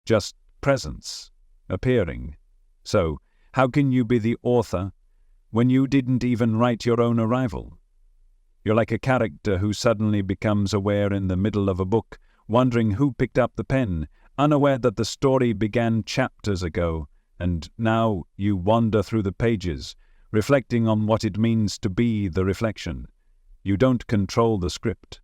just presence, appearing. So, how can you be the author when you didn't even write your own arrival? You're like a character who suddenly becomes aware in the middle of a book, wondering who picked up the pen, unaware that the story began chapters ago, and now you wander through the pages, reflecting on what it means to be the reflection. You don't control the script.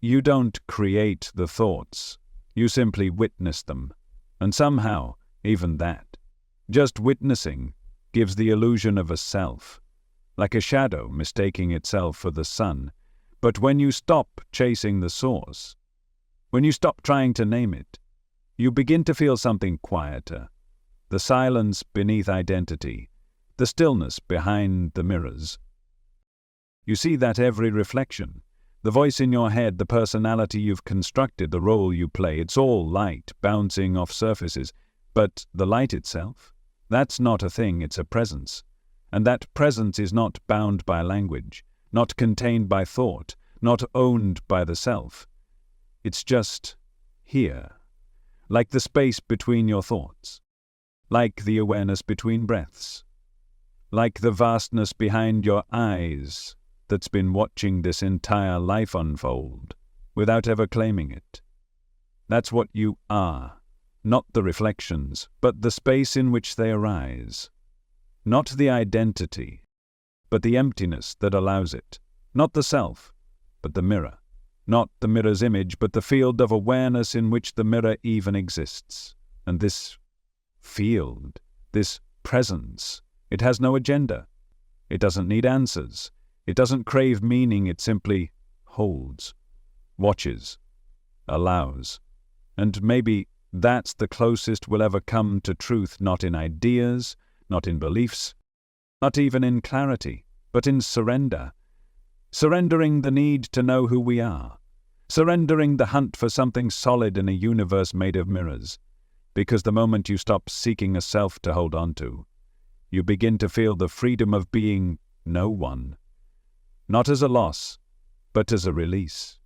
You don't create the thoughts. You simply witness them. And somehow, even that, just witnessing, gives the illusion of a self, like a shadow mistaking itself for the sun. But when you stop chasing the source, when you stop trying to name it, you begin to feel something quieter, the silence beneath identity, the stillness behind the mirrors. You see that every reflection, the voice in your head, the personality you've constructed, the role you play, it's all light bouncing off surfaces. But the light itself, that's not a thing, it's a presence. And that presence is not bound by language, not contained by thought, not owned by the self. It's just here, like the space between your thoughts, like the awareness between breaths, like the vastness behind your eyes that's been watching this entire life unfold without ever claiming it. That's what you are, not the reflections, but the space in which they arise. Not the identity, but the emptiness that allows it. Not the self, but the mirror. Not the mirror's image, but the field of awareness in which the mirror even exists. And this field, this presence, it has no agenda. It doesn't need answers. It doesn't crave meaning. It simply holds, watches, allows. And maybe that's the closest we'll ever come to truth, not in ideas, not in beliefs, not even in clarity, but in surrender. Surrendering the need to know who we are. Surrendering the hunt for something solid in a universe made of mirrors. Because the moment you stop seeking a self to hold on to, you begin to feel the freedom of being no one. Not as a loss, but as a release.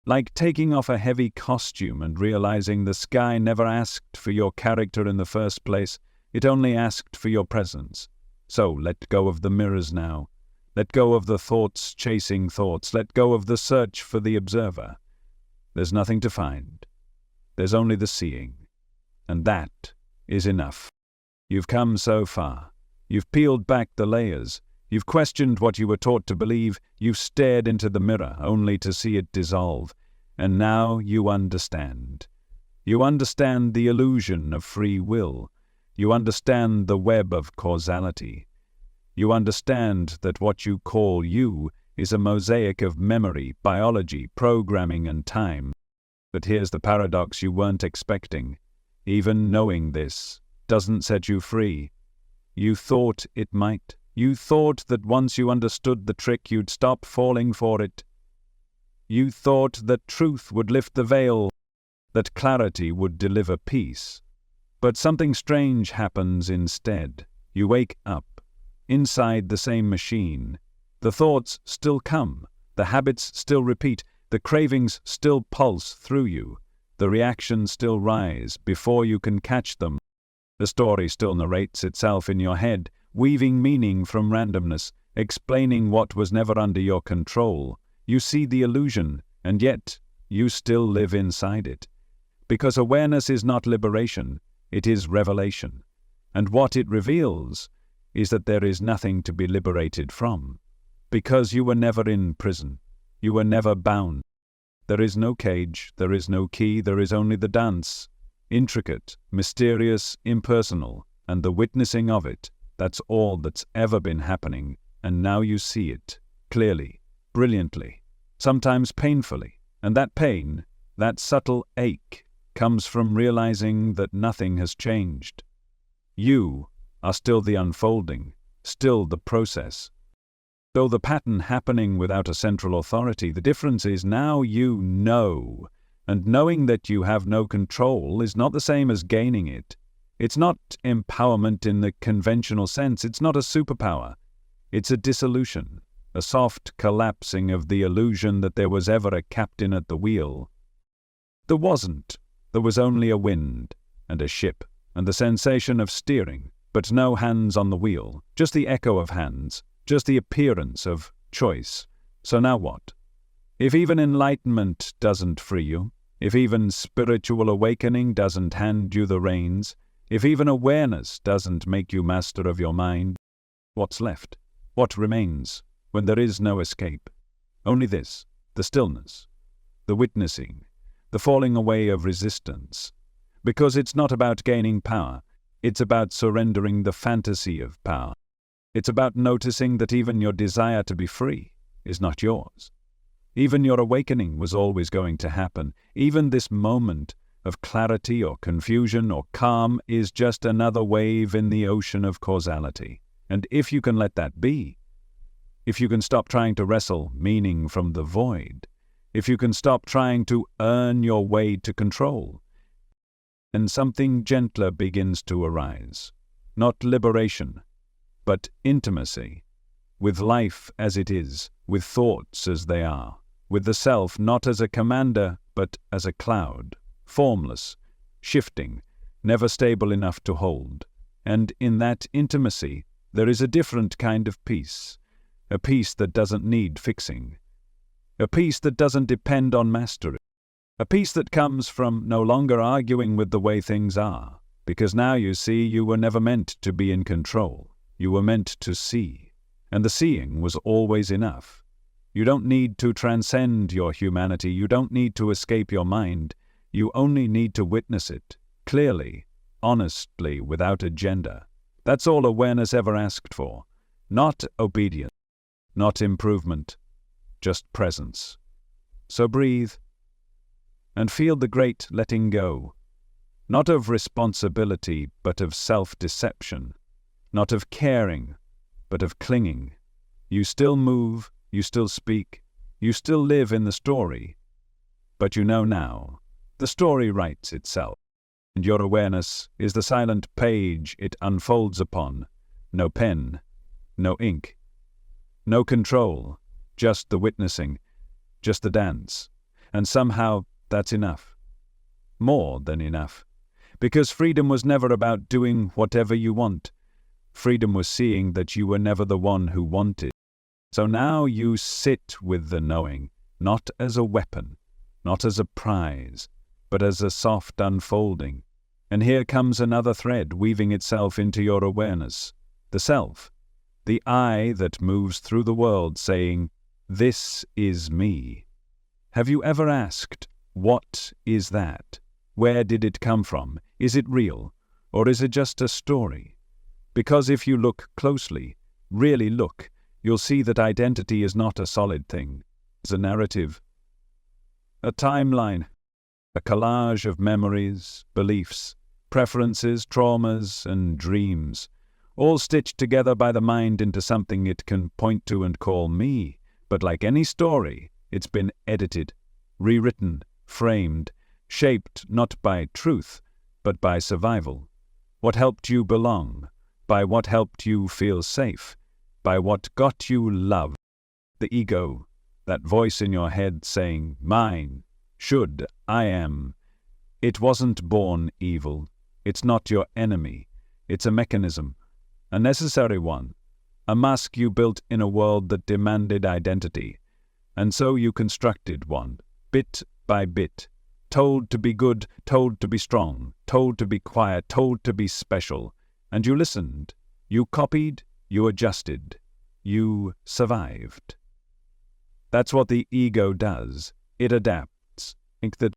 Like taking off a heavy costume and realizing the sky never asked for your character in the first place, it only asked for your presence. So let go of the mirrors now. Let go of the thoughts chasing thoughts. Let go of the search for the observer. There's nothing to find. There's only the seeing. And that is enough. You've come so far. You've peeled back the layers. You've questioned what you were taught to believe. You've stared into the mirror only to see it dissolve. And now you understand. You understand the illusion of free will. You understand the web of causality. You understand that what you call you is a mosaic of memory, biology, programming, and time. But here's the paradox you weren't expecting. Even knowing this doesn't set you free. You thought it might. You thought that once you understood the trick, you'd stop falling for it. You thought that truth would lift the veil, that clarity would deliver peace. But something strange happens instead. You wake up, inside the same machine. The thoughts still come, the habits still repeat, the cravings still pulse through you, the reactions still rise before you can catch them. The story still narrates itself in your head, weaving meaning from randomness, explaining what was never under your control. You see the illusion, and yet you still live inside it. Because awareness is not liberation, it is revelation. And what it reveals is that there is nothing to be liberated from. Because you were never in prison. You were never bound. There is no cage, there is no key, there is only the dance. Intricate, mysterious, impersonal, and the witnessing of it. That's all that's ever been happening, and now you see it, clearly, brilliantly, sometimes painfully. And that pain, that subtle ache, comes from realizing that nothing has changed. You are still the unfolding, still the process. Though the pattern happening without a central authority, the difference is now you know, and knowing that you have no control is not the same as gaining it. It's not empowerment in the conventional sense, it's not a superpower. It's a dissolution, a soft collapsing of the illusion that there was ever a captain at the wheel. There wasn't. There was only a wind, and a ship, and the sensation of steering, but no hands on the wheel, just the echo of hands, just the appearance of choice. So now what? If even enlightenment doesn't free you, if even spiritual awakening doesn't hand you the reins, if even awareness doesn't make you master of your mind, what's left? What remains when there is no escape? Only this, the stillness, the witnessing, the falling away of resistance. Because it's not about gaining power, it's about surrendering the fantasy of power. It's about noticing that even your desire to be free is not yours. Even your awakening was always going to happen. Even this moment of clarity or confusion or calm is just another wave in the ocean of causality. And if you can let that be, if you can stop trying to wrestle meaning from the void, if you can stop trying to earn your way to control, then something gentler begins to arise. Not liberation, but intimacy, with life as it is, with thoughts as they are, with the self not as a commander, but as a cloud, formless, shifting, never stable enough to hold. And in that intimacy, there is a different kind of peace, a peace that doesn't need fixing, a peace that doesn't depend on mastery, a peace that comes from no longer arguing with the way things are, because now you see you were never meant to be in control. You were meant to see, and the seeing was always enough. You don't need to transcend your humanity. You don't need to escape your mind. You only need to witness it, clearly, honestly, without agenda. That's all awareness ever asked for. Not obedience, not improvement, just presence. So breathe and feel the great letting go, not of responsibility, but of self-deception, not of caring, but of clinging. You still move, you still speak, you still live in the story, but you know now, the story writes itself, and your awareness is the silent page it unfolds upon. No pen, no ink, no control, just the witnessing, just the dance, and somehow that's enough. More than enough. Because freedom was never about doing whatever you want. Freedom was seeing that you were never the one who wanted. So now you sit with the knowing, not as a weapon, not as a prize, but as a soft unfolding. And here comes another thread weaving itself into your awareness. The self, the I that moves through the world saying, "This is me." Have you ever asked, what is that? Where did it come from? Is it real? Or is it just a story? Because if you look closely, really look, you'll see that identity is not a solid thing. It's a narrative, a timeline, a collage of memories, beliefs, preferences, traumas, and dreams, all stitched together by the mind into something it can point to and call me. But like any story, it's been edited, rewritten, framed, shaped not by truth, but by survival. What helped you belong, by what helped you feel safe, by what got you love. The ego, that voice in your head saying, mine, should, I am. It wasn't born evil. It's not your enemy. It's a mechanism, a necessary one, a mask you built in a world that demanded identity. And so you constructed one, bit by bit, told to be good, told to be strong, told to be quiet, told to be special. And you listened, you copied, you adjusted, you survived. That's what the ego does. It adapts. Think that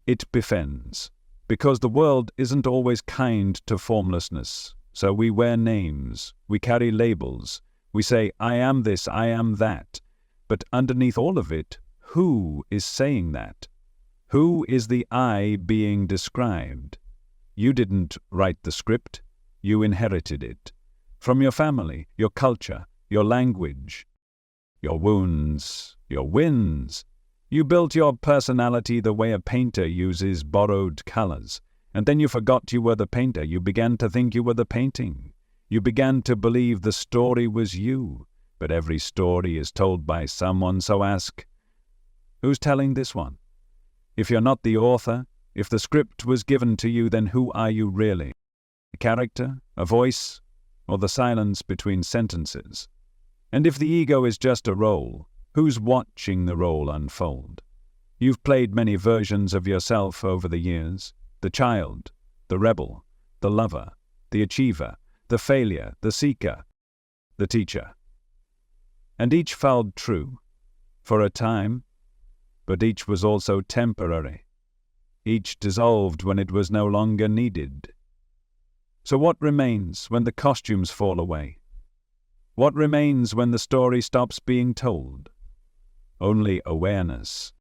it befriends. Because the world isn't always kind to formlessness. So we wear names, we carry labels, we say, I am this, I am that. But underneath all of it, who is saying that? Who is the I being described? You didn't write the script, you inherited it. From your family, your culture, your language, your wounds, your wins. You built your personality the way a painter uses borrowed colors. And then you forgot you were the painter. You began to think you were the painting. You began to believe the story was you. But every story is told by someone, so ask, who's telling this one? If you're not the author, If the script was given to you, then who are you really? A character, a voice, or the silence between sentences? And if the ego is just a role, who's watching the role unfold? You've played many versions of yourself over the years. The child, the rebel, the lover, the achiever, the failure, the seeker, the teacher. And each felt true, for a time, but each was also temporary. Each dissolved when it was no longer needed. So what remains when the costumes fall away? What remains when the story stops being told? Only awareness.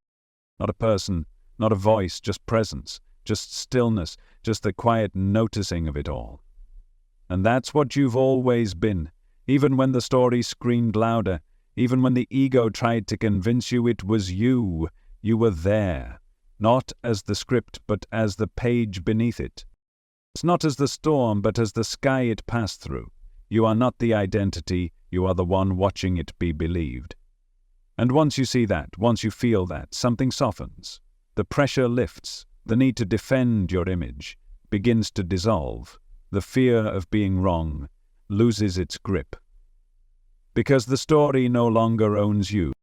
Not a person, not a voice, just presence, just stillness, just the quiet noticing of it all. And that's what you've always been, even when the story screamed louder, even when the ego tried to convince you it was you. You were there, not as the script, but as the page beneath it. It's not as the storm, but as the sky it passed through. You are not the identity, you are the one watching it be believed. And once you see that, once you feel that, something softens. The pressure lifts. The need to defend your image begins to dissolve. The fear of being wrong loses its grip. Because the story no longer owns you.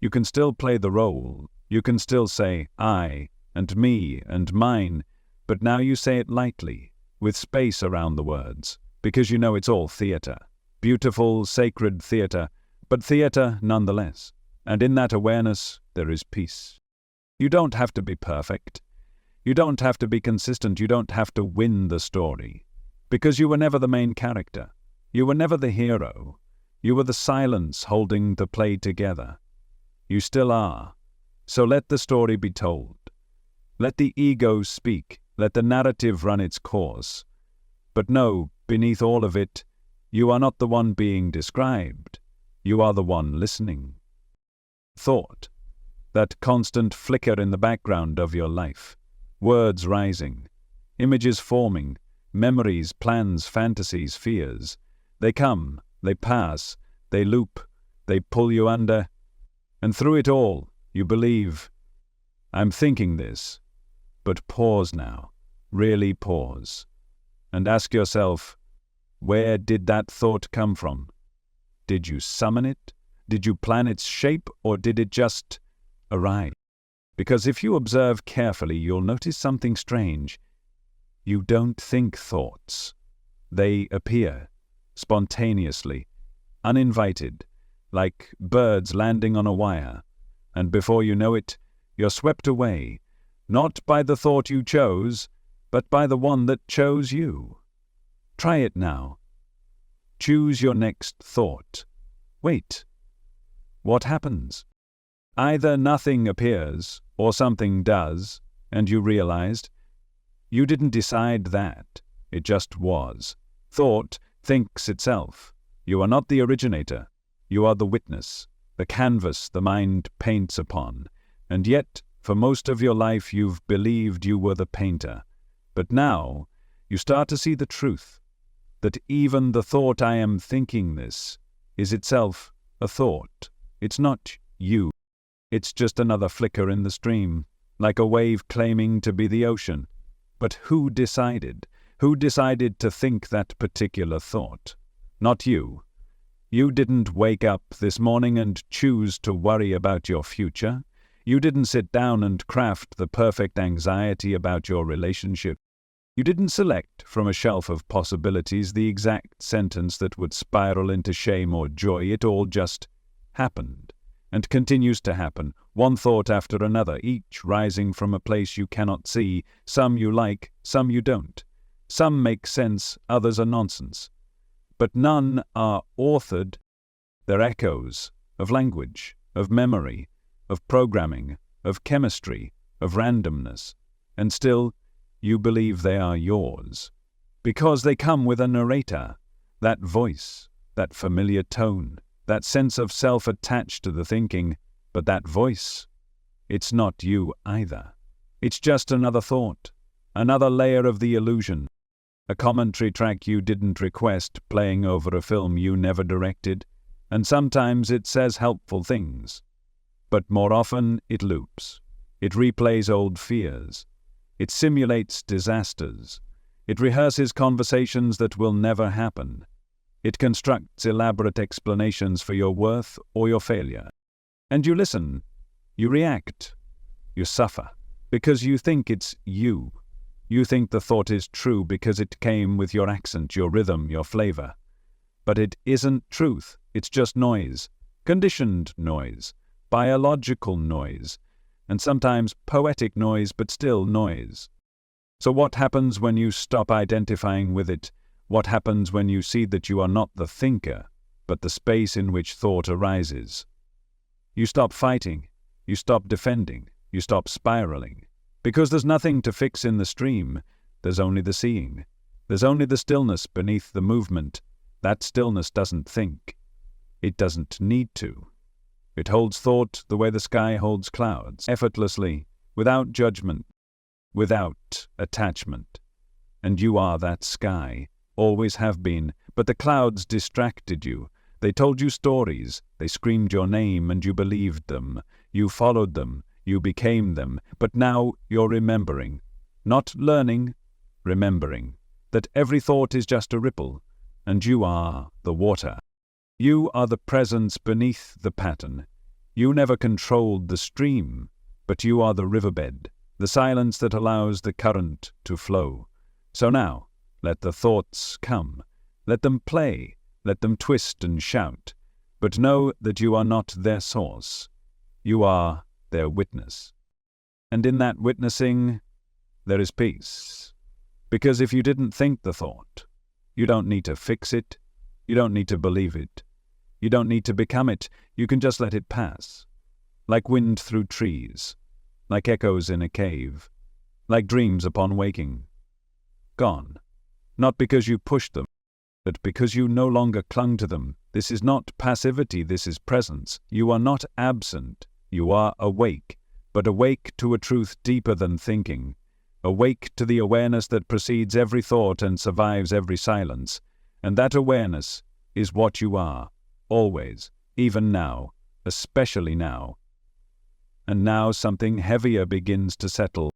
You can still play the role. You can still say, I, and me, and mine, but now you say it lightly, with space around the words, because you know it's all theater. Beautiful, sacred theater, but theater nonetheless. And in that awareness, there is peace. You don't have to be perfect. You don't have to be consistent. You don't have to win the story. Because you were never the main character. You were never the hero. You were the silence holding the play together. You still are. So let the story be told. Let the ego speak. Let the narrative run its course. But know, beneath all of it, you are not the one being described. You are the one listening. Thought, that constant flicker in the background of your life, words rising, images forming, memories, plans, fantasies, fears. They come, they pass, they loop, they pull you under, and through it all, you believe, I'm thinking this, but pause now, really pause, and ask yourself, where did that thought come from? Did you summon it? Did you plan its shape, or did it just arrive? Because if you observe carefully, you'll notice something strange. You don't think thoughts. They appear, spontaneously, uninvited, like birds landing on a wire, and before you know it, you're swept away, not by the thought you chose, but by the one that chose you. Try it now. Choose your next thought. Wait. What happens? Either nothing appears, or something does, and you realized. You didn't decide that. It just was. Thought thinks itself. You are not the originator. You are the witness, the canvas the mind paints upon. And yet, for most of your life you've believed you were the painter. But now, you start to see the truth, that even the thought I am thinking this is itself a thought. It's not you. It's just another flicker in the stream, like a wave claiming to be the ocean. But who decided? Who decided to think that particular thought? Not you. You didn't wake up this morning and choose to worry about your future. You didn't sit down and craft the perfect anxiety about your relationship. You didn't select from a shelf of possibilities the exact sentence that would spiral into shame or joy. It all just happened, and continues to happen, one thought after another, each rising from a place you cannot see. Some you like, some you don't. Some make sense, others are nonsense. But none are authored. They're echoes of language, of memory, of programming, of chemistry, of randomness. And still, you believe they are yours. Because they come with a narrator, that voice, that familiar tone, that sense of self attached to the thinking. But that voice, it's not you either. It's just another thought, another layer of the illusion, a commentary track you didn't request playing over a film you never directed, and sometimes it says helpful things. But more often it loops. It replays old fears. It simulates disasters. It rehearses conversations that will never happen. It constructs elaborate explanations for your worth or your failure. And you listen, you react, you suffer, because you think it's you. You think the thought is true because it came with your accent, your rhythm, your flavor. But it isn't truth, it's just noise, conditioned noise, biological noise, and sometimes poetic noise, but still noise. So what happens when you stop identifying with it? What happens when you see that you are not the thinker, but the space in which thought arises? You stop fighting, you stop defending, you stop spiraling. Because there's nothing to fix in the stream, there's only the seeing. There's only the stillness beneath the movement. That stillness doesn't think. It doesn't need to. It holds thought the way the sky holds clouds, effortlessly, without judgment, without attachment. And you are that sky, always have been, but the clouds distracted you. They told you stories, they screamed your name and you believed them. You followed them, you became them, but now you're remembering. Not learning, remembering. That every thought is just a ripple, and you are the water. You are the presence beneath the pattern. You never controlled the stream, but you are the riverbed, the silence that allows the current to flow. So now, let the thoughts come. Let them play. Let them twist and shout. But know that you are not their source. You are their witness. And in that witnessing, there is peace. Because if you didn't think the thought, you don't need to fix it. You don't need to believe it. You don't need to become it. You can just let it pass. Like wind through trees. Like echoes in a cave. Like dreams upon waking. Gone. Not because you pushed them, but because you no longer clung to them. This is not passivity, this is presence. You are not absent. You are awake, but awake to a truth deeper than thinking. Awake to the awareness that precedes every thought and survives every silence. And that awareness is what you are, always, even now, especially now. And now something heavier begins to settle.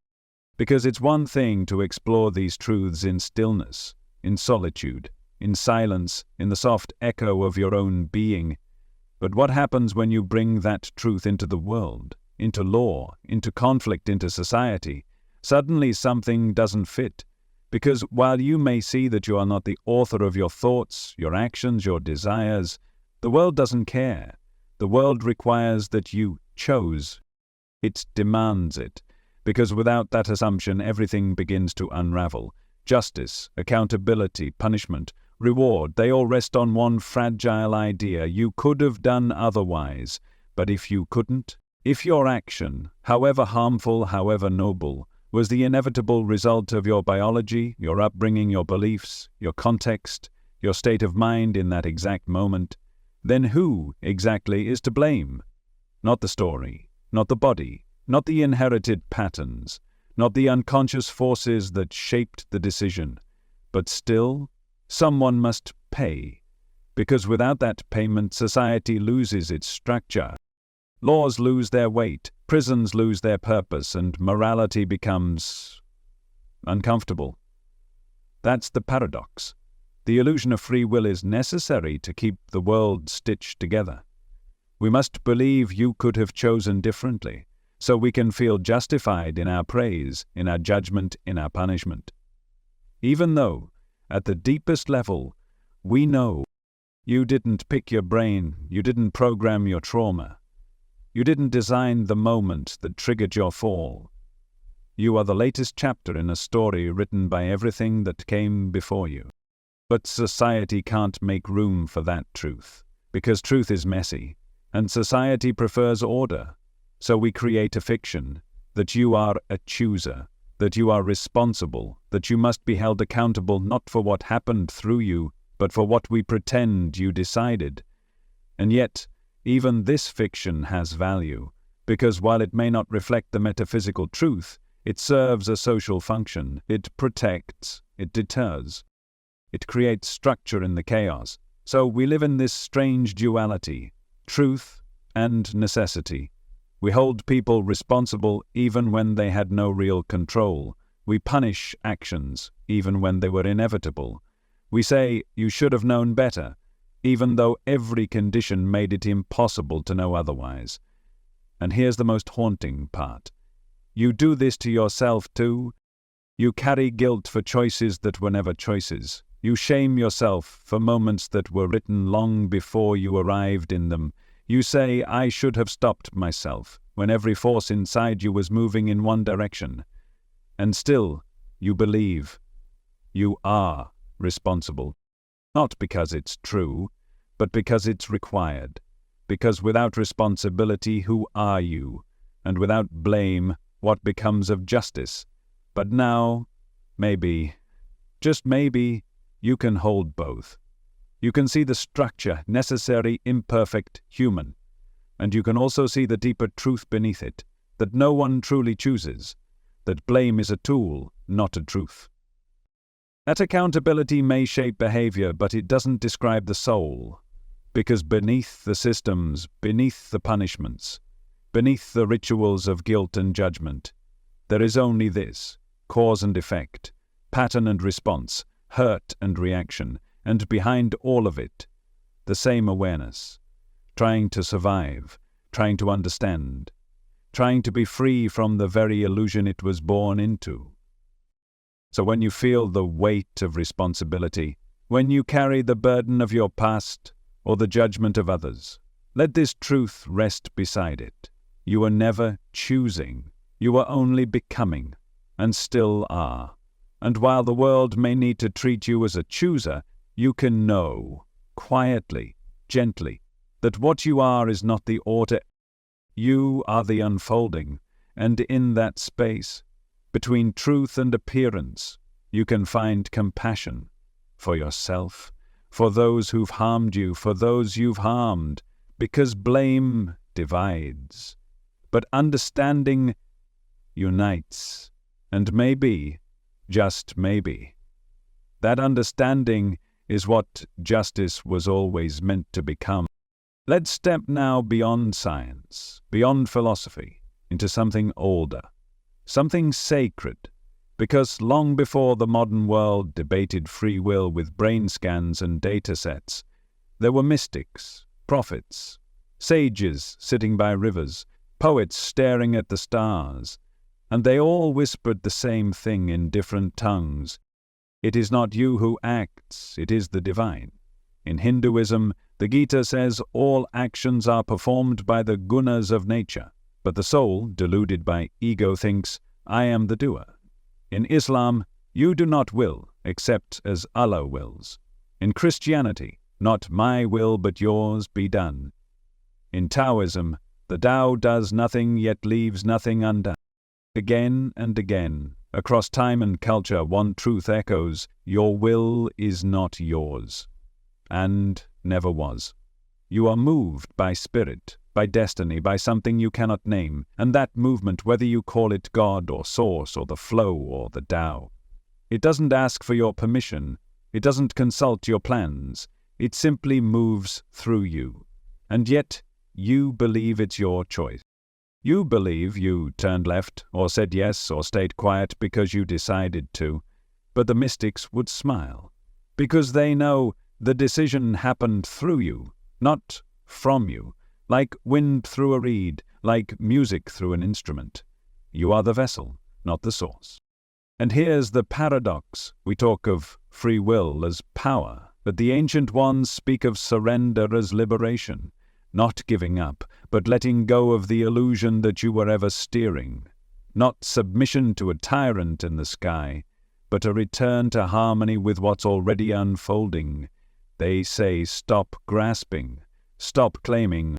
Because it's one thing to explore these truths in stillness, in solitude, in silence, in the soft echo of your own being. But what happens when you bring that truth into the world, into law, into conflict, into society? Suddenly something doesn't fit. Because while you may see that you are not the author of your thoughts, your actions, your desires, the world doesn't care. The world requires that you chose. It demands it. Because without that assumption, everything begins to unravel. Justice, accountability, punishment, reward, they all rest on one fragile idea. You could have done otherwise, but if you couldn't, if your action, however harmful, however noble, was the inevitable result of your biology, your upbringing, your beliefs, your context, your state of mind in that exact moment, then who exactly is to blame? Not the story, not the body, not the inherited patterns, not the unconscious forces that shaped the decision, but still, someone must pay, because without that payment, society loses its structure. Laws lose their weight, prisons lose their purpose, and morality becomes uncomfortable. That's the paradox. The illusion of free will is necessary to keep the world stitched together. We must believe you could have chosen differently, so we can feel justified in our praise, in our judgment, in our punishment. Even though, at the deepest level, we know you didn't pick your brain, you didn't program your trauma, you didn't design the moment that triggered your fall. You are the latest chapter in a story written by everything that came before you. But society can't make room for that truth, because truth is messy, and society prefers order. So we create a fiction, that you are a chooser, that you are responsible, that you must be held accountable not for what happened through you, but for what we pretend you decided. And yet, even this fiction has value, because while it may not reflect the metaphysical truth, it serves a social function. It protects, it deters. It creates structure in the chaos. So we live in this strange duality, truth and necessity. We hold people responsible even when they had no real control. We punish actions, even when they were inevitable. We say, "You should have known better," even though every condition made it impossible to know otherwise. And here's the most haunting part. You do this to yourself too. You carry guilt for choices that were never choices. You shame yourself for moments that were written long before you arrived in them. You say, "I should have stopped myself," when every force inside you was moving in one direction. And still, you believe you are responsible. Not because it's true, but because it's required. Because without responsibility, who are you? And without blame, what becomes of justice? But now, maybe, just maybe, you can hold both. You can see the structure, necessary, imperfect, human. And you can also see the deeper truth beneath it, that no one truly chooses, that blame is a tool, not a truth. That accountability may shape behavior, but it doesn't describe the soul. Because beneath the systems, beneath the punishments, beneath the rituals of guilt and judgment, there is only this: cause and effect, pattern and response, hurt and reaction, and behind all of it, the same awareness, trying to survive, trying to understand, trying to be free from the very illusion it was born into. So when you feel the weight of responsibility, when you carry the burden of your past or the judgment of others, let this truth rest beside it. You are never choosing, you are only becoming, and still are. And while the world may need to treat you as a chooser, you can know, quietly, gently, that what you are is not the order. You are the unfolding, and in that space, between truth and appearance, you can find compassion for yourself, for those who've harmed you, for those you've harmed, because blame divides, but understanding unites, and maybe, just maybe, that understanding is what justice was always meant to become. Let's step now beyond science, beyond philosophy, into something older, something sacred, because long before the modern world debated free will with brain scans and data sets, there were mystics, prophets, sages sitting by rivers, poets staring at the stars, and they all whispered the same thing in different tongues. It is not you who acts, it is the divine. In Hinduism, the Gita says all actions are performed by the gunas of nature, but the soul, deluded by ego, thinks, "I am the doer." In Islam, you do not will, except as Allah wills. In Christianity, not my will but yours be done. In Taoism, the Tao does nothing yet leaves nothing undone. Again and again, across time and culture, one truth echoes: your will is not yours, and never was. You are moved by spirit, by destiny, by something you cannot name, and that movement, whether you call it God or Source or the Flow or the Tao, it doesn't ask for your permission, it doesn't consult your plans, it simply moves through you. And yet, you believe it's your choice. You believe you turned left, or said yes, or stayed quiet because you decided to, but the mystics would smile, because they know the decision happened through you, not from you, like wind through a reed, like music through an instrument. You are the vessel, not the source. And here's the paradox. We talk of free will as power, but the ancient ones speak of surrender as liberation, not giving up, but letting go of the illusion that you were ever steering, not submission to a tyrant in the sky, but a return to harmony with what's already unfolding. They say stop grasping, stop claiming,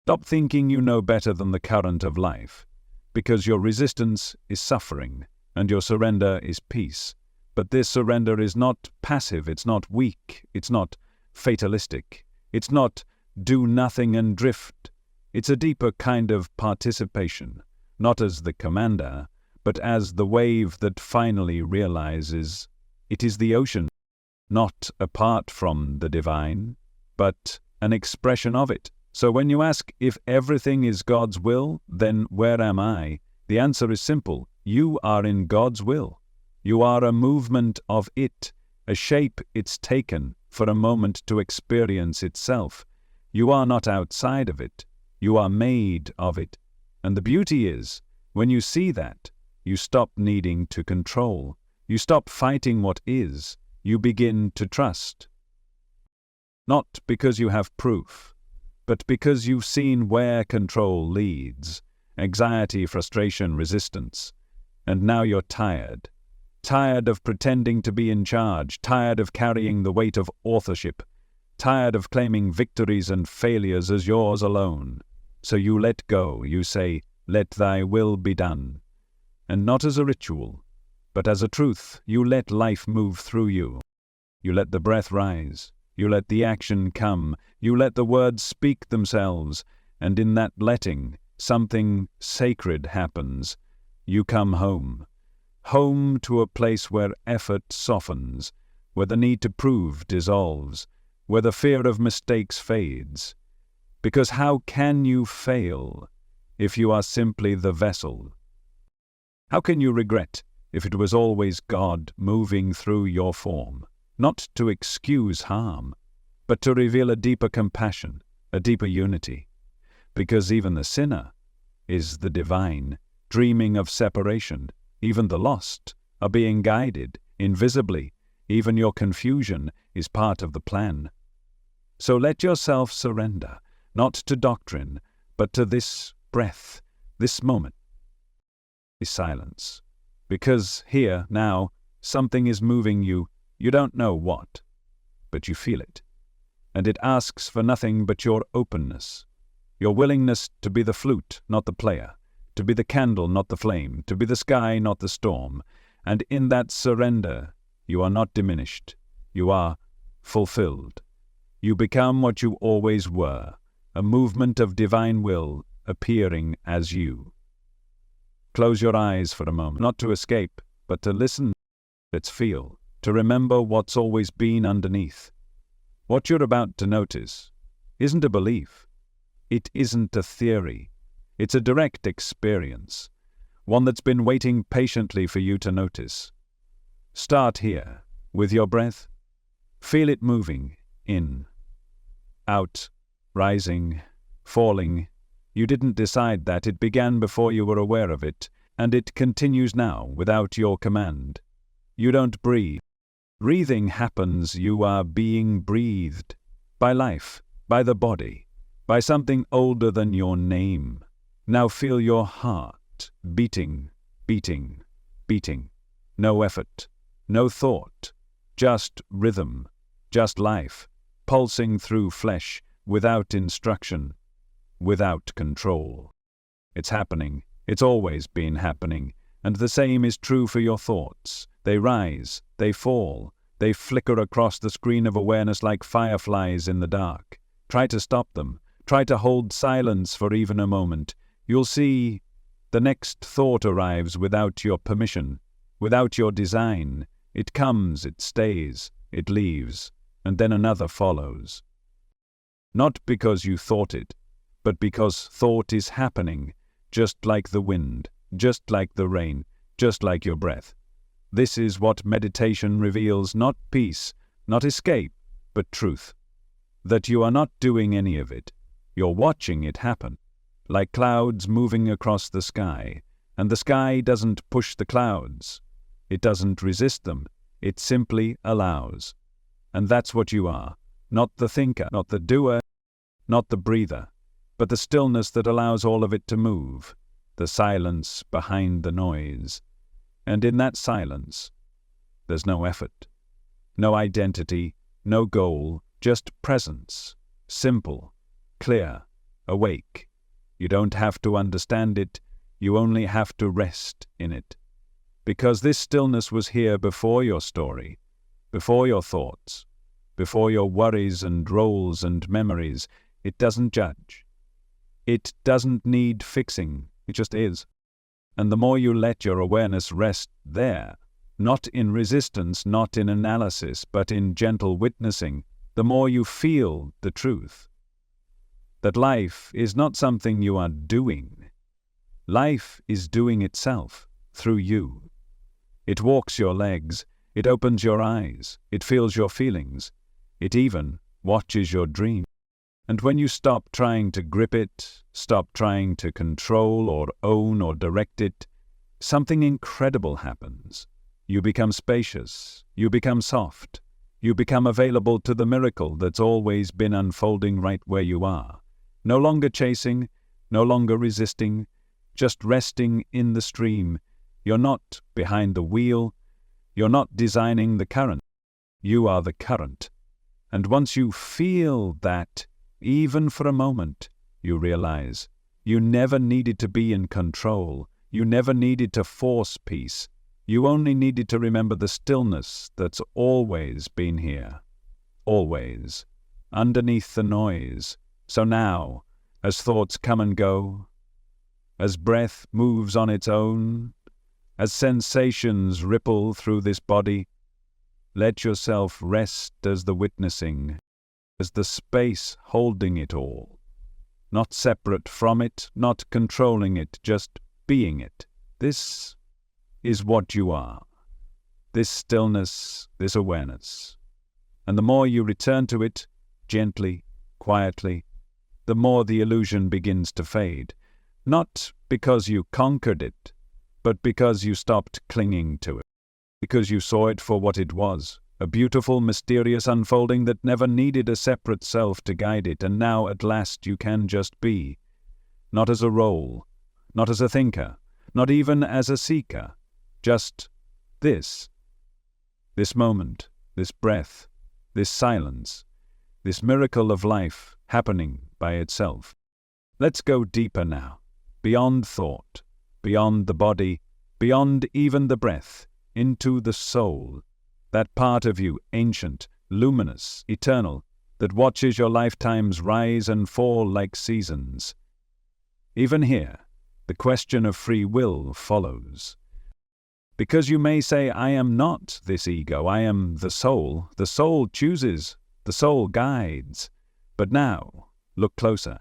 stop thinking you know better than the current of life, because your resistance is suffering and your surrender is peace. But this surrender is not passive, it's not weak, it's not fatalistic, it's not do nothing and drift. It's a deeper kind of participation, not as the commander, but as the wave that finally realizes it is the ocean, not apart from the divine, but an expression of it. So when you ask if everything is God's will, then where am I? The answer is simple: you are in God's will. You are a movement of it, a shape it's taken for a moment to experience itself. You are not outside of it. You are made of it. And the beauty is, when you see that, you stop needing to control. You stop fighting what is. You begin to trust. Not because you have proof, but because you've seen where control leads. Anxiety, frustration, resistance. And now you're tired. Tired of pretending to be in charge, tired of carrying the weight of authorship, tired of claiming victories and failures as yours alone. So you let go, you say, "Let thy will be done." And not as a ritual, but as a truth, you let life move through you. You let the breath rise, you let the action come, you let the words speak themselves, and in that letting, something sacred happens. You come home. Home to a place where effort softens, where the need to prove dissolves, where the fear of mistakes fades. Because how can you fail if you are simply the vessel? How can you regret if it was always God moving through your form, not to excuse harm, but to reveal a deeper compassion, a deeper unity? Because even the sinner is the divine, dreaming of separation. Even the lost are being guided invisibly. Even your confusion is part of the plan. So let yourself surrender, not to doctrine, but to this breath, this moment, this silence. Because here, now, something is moving you. You don't know what, but you feel it. And it asks for nothing but your openness, your willingness to be the flute, not the player, to be the candle, not the flame, to be the sky, not the storm. And in that surrender, you are not diminished. You are fulfilled. You become what you always were, a movement of divine will appearing as you. Close your eyes for a moment, not to escape, but to listen. Let's feel, to remember what's always been underneath. What you're about to notice isn't a belief. It isn't a theory. It's a direct experience, one that's been waiting patiently for you to notice. Start here, with your breath. Feel it moving, in, out, rising, falling. You didn't decide that. It began before you were aware of it, and it continues now without your command. You don't breathe. Breathing happens. You are being breathed by life, by the body, by something older than your name. Now feel your heart beating, beating, beating. No effort, no thought, just rhythm, just life, pulsing through flesh, without instruction, without control. It's happening. It's always been happening. And the same is true for your thoughts. They rise, they fall, they flicker across the screen of awareness like fireflies in the dark. Try to stop them. Try to hold silence for even a moment. You'll see the next thought arrives without your permission, without your design. It comes, it stays, it leaves, and then another follows. Not because you thought it, but because thought is happening, just like the wind, just like the rain, just like your breath. This is what meditation reveals, not peace, not escape, but truth. That you are not doing any of it. You're watching it happen, like clouds moving across the sky, and the sky doesn't push the clouds. It doesn't resist them. It simply allows. And that's what you are, not the thinker, not the doer, not the breather, but the stillness that allows all of it to move, the silence behind the noise. And in that silence, there's no effort, no identity, no goal, just presence, simple, clear, awake. You don't have to understand it, you only have to rest in it. Because this stillness was here before your story, before your thoughts, before your worries and roles and memories. It doesn't judge. It doesn't need fixing, it just is. And the more you let your awareness rest there, not in resistance, not in analysis, but in gentle witnessing, the more you feel the truth. That life is not something you are doing. Life is doing itself through you. It walks your legs, it opens your eyes, it feels your feelings, it even watches your dreams. And when you stop trying to grip it, stop trying to control or own or direct it, something incredible happens. You become spacious, you become soft, you become available to the miracle that's always been unfolding right where you are. No longer chasing, no longer resisting, just resting in the stream. You're not behind the wheel, you're not designing the current. You are the current. And once you feel that, even for a moment, you realize you never needed to be in control. You never needed to force peace. You only needed to remember the stillness that's always been here. Always. Underneath the noise. So now, as thoughts come and go, as breath moves on its own, as sensations ripple through this body, let yourself rest as the witnessing, as the space holding it all. Not separate from it, not controlling it, just being it. This is what you are. This stillness, this awareness. And the more you return to it, gently, quietly, the more the illusion begins to fade. Not because you conquered it, but because you stopped clinging to it. Because you saw it for what it was. A beautiful, mysterious unfolding that never needed a separate self to guide it, and now at last you can just be. Not as a role, not as a thinker, not even as a seeker. Just this. This moment, this breath, this silence, this miracle of life happening by itself. Let's go deeper now, beyond thought, beyond the body, beyond even the breath, into the soul. That part of you, ancient, luminous, eternal, that watches your lifetimes rise and fall like seasons. Even here, the question of free will follows. Because you may say, I am not this ego, I am the soul. The soul chooses, the soul guides. But now, look closer,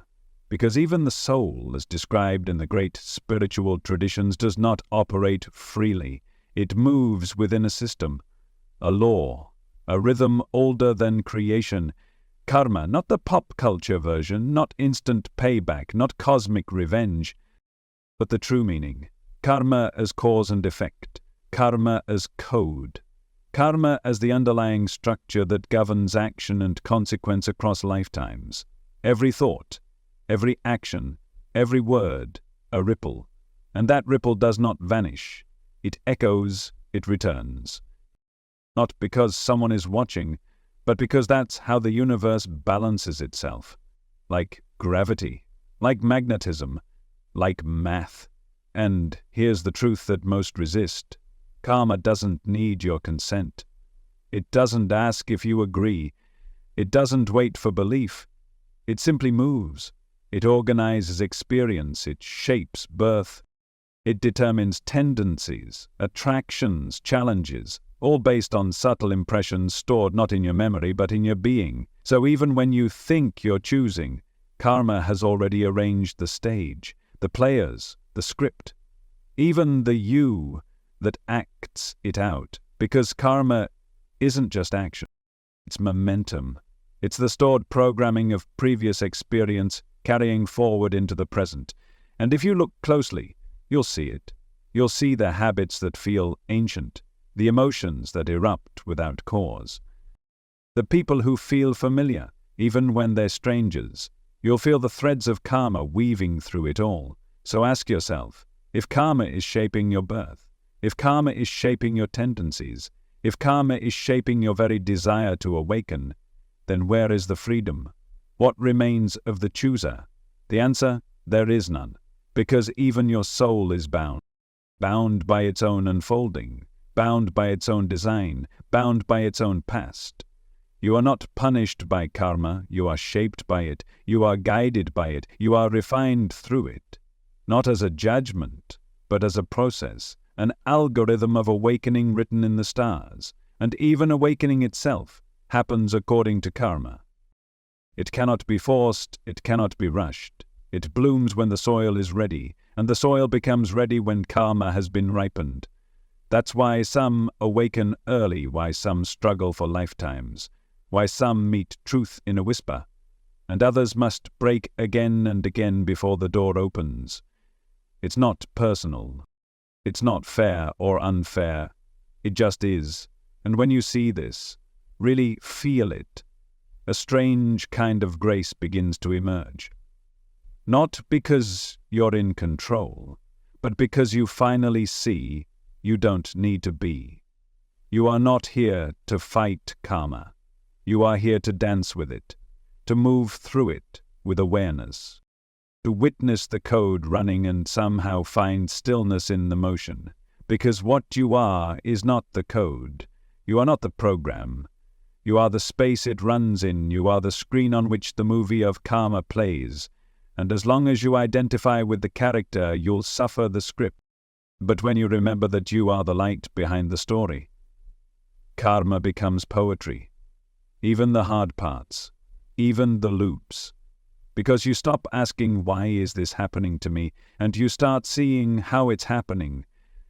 because even the soul, as described in the great spiritual traditions, does not operate freely. It moves within a system, a law, a rhythm older than creation. Karma, not the pop culture version, not instant payback, not cosmic revenge, but the true meaning. Karma as cause and effect. Karma as code. Karma as the underlying structure that governs action and consequence across lifetimes. Every thought, every action, every word, a ripple. And that ripple does not vanish. It echoes, it returns. Not because someone is watching, but because that's how the universe balances itself. Like gravity, like magnetism, like math. And here's the truth that most resist. Karma doesn't need your consent. It doesn't ask if you agree. It doesn't wait for belief. It simply moves. It organizes experience. It shapes birth. It determines tendencies, attractions, challenges, all based on subtle impressions stored not in your memory but in your being. So even when you think you're choosing, karma has already arranged the stage, the players, the script, even the you that acts it out. Because karma isn't just action, it's momentum. It's the stored programming of previous experience carrying forward into the present. And if you look closely, you'll see it. You'll see the habits that feel ancient, the emotions that erupt without cause. The people who feel familiar, even when they're strangers. You'll feel the threads of karma weaving through it all. So ask yourself, if karma is shaping your birth, if karma is shaping your tendencies, if karma is shaping your very desire to awaken, then where is the freedom? What remains of the chooser? The answer, there is none, because even your soul is bound by its own unfolding, bound by its own design, bound by its own past. You are not punished by karma, you are shaped by it, you are guided by it, you are refined through it, not as a judgment, but as a process, an algorithm of awakening written in the stars, and even awakening itself happens according to karma. It cannot be forced, it cannot be rushed. It blooms when the soil is ready, and the soil becomes ready when karma has been ripened. That's why some awaken early, why some struggle for lifetimes, why some meet truth in a whisper, and others must break again and again before the door opens. It's not personal. It's not fair or unfair. It just is. And when you see this, really feel it, a strange kind of grace begins to emerge. Not because you're in control, but because you finally see you don't need to be. You are not here to fight karma. You are here to dance with it, to move through it with awareness, to witness the code running and somehow find stillness in the motion. Because what you are is not the code. You are not the program. You are the space it runs in. You are the screen on which the movie of karma plays. And as long as you identify with the character, you'll suffer the script. But when you remember that you are the light behind the story, karma becomes poetry. Even the hard parts, even the loops. Because you stop asking, why is this happening to me? And you start seeing how it's happening,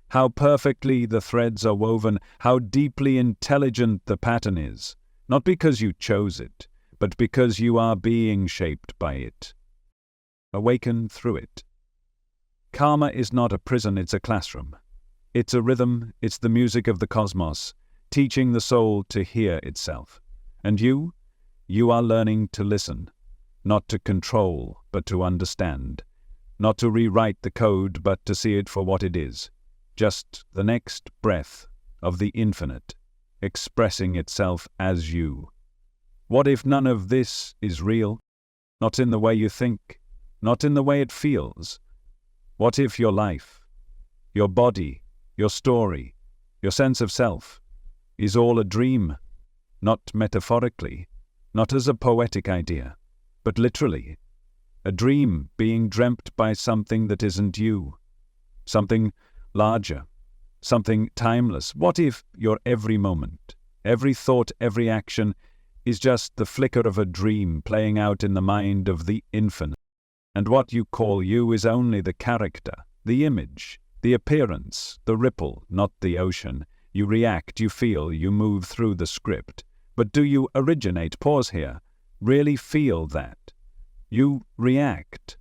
how perfectly the threads are woven, how deeply intelligent the pattern is. Not because you chose it, but because you are being shaped by it. Awaken through it. Karma is not a prison, it's a classroom. It's a rhythm, it's the music of the cosmos, teaching the soul to hear itself. And you are learning to listen, not to control, but to understand. Not to rewrite the code, but to see it for what it is. Just the next breath of the infinite, expressing itself as you. What if none of this is real? Not in the way you think, not in the way it feels. What if your life, your body, your story, your sense of self, is all a dream? Not metaphorically, not as a poetic idea, but literally. A dream being dreamt by something that isn't you. Something larger, something timeless. What if your every moment, every thought, every action is just the flicker of a dream playing out in the mind of the infinite? And what you call you is only the character, the image, the appearance, the ripple, not the ocean. You react, you feel, you move through the script. But do you originate? Pause here. Really feel that. You react,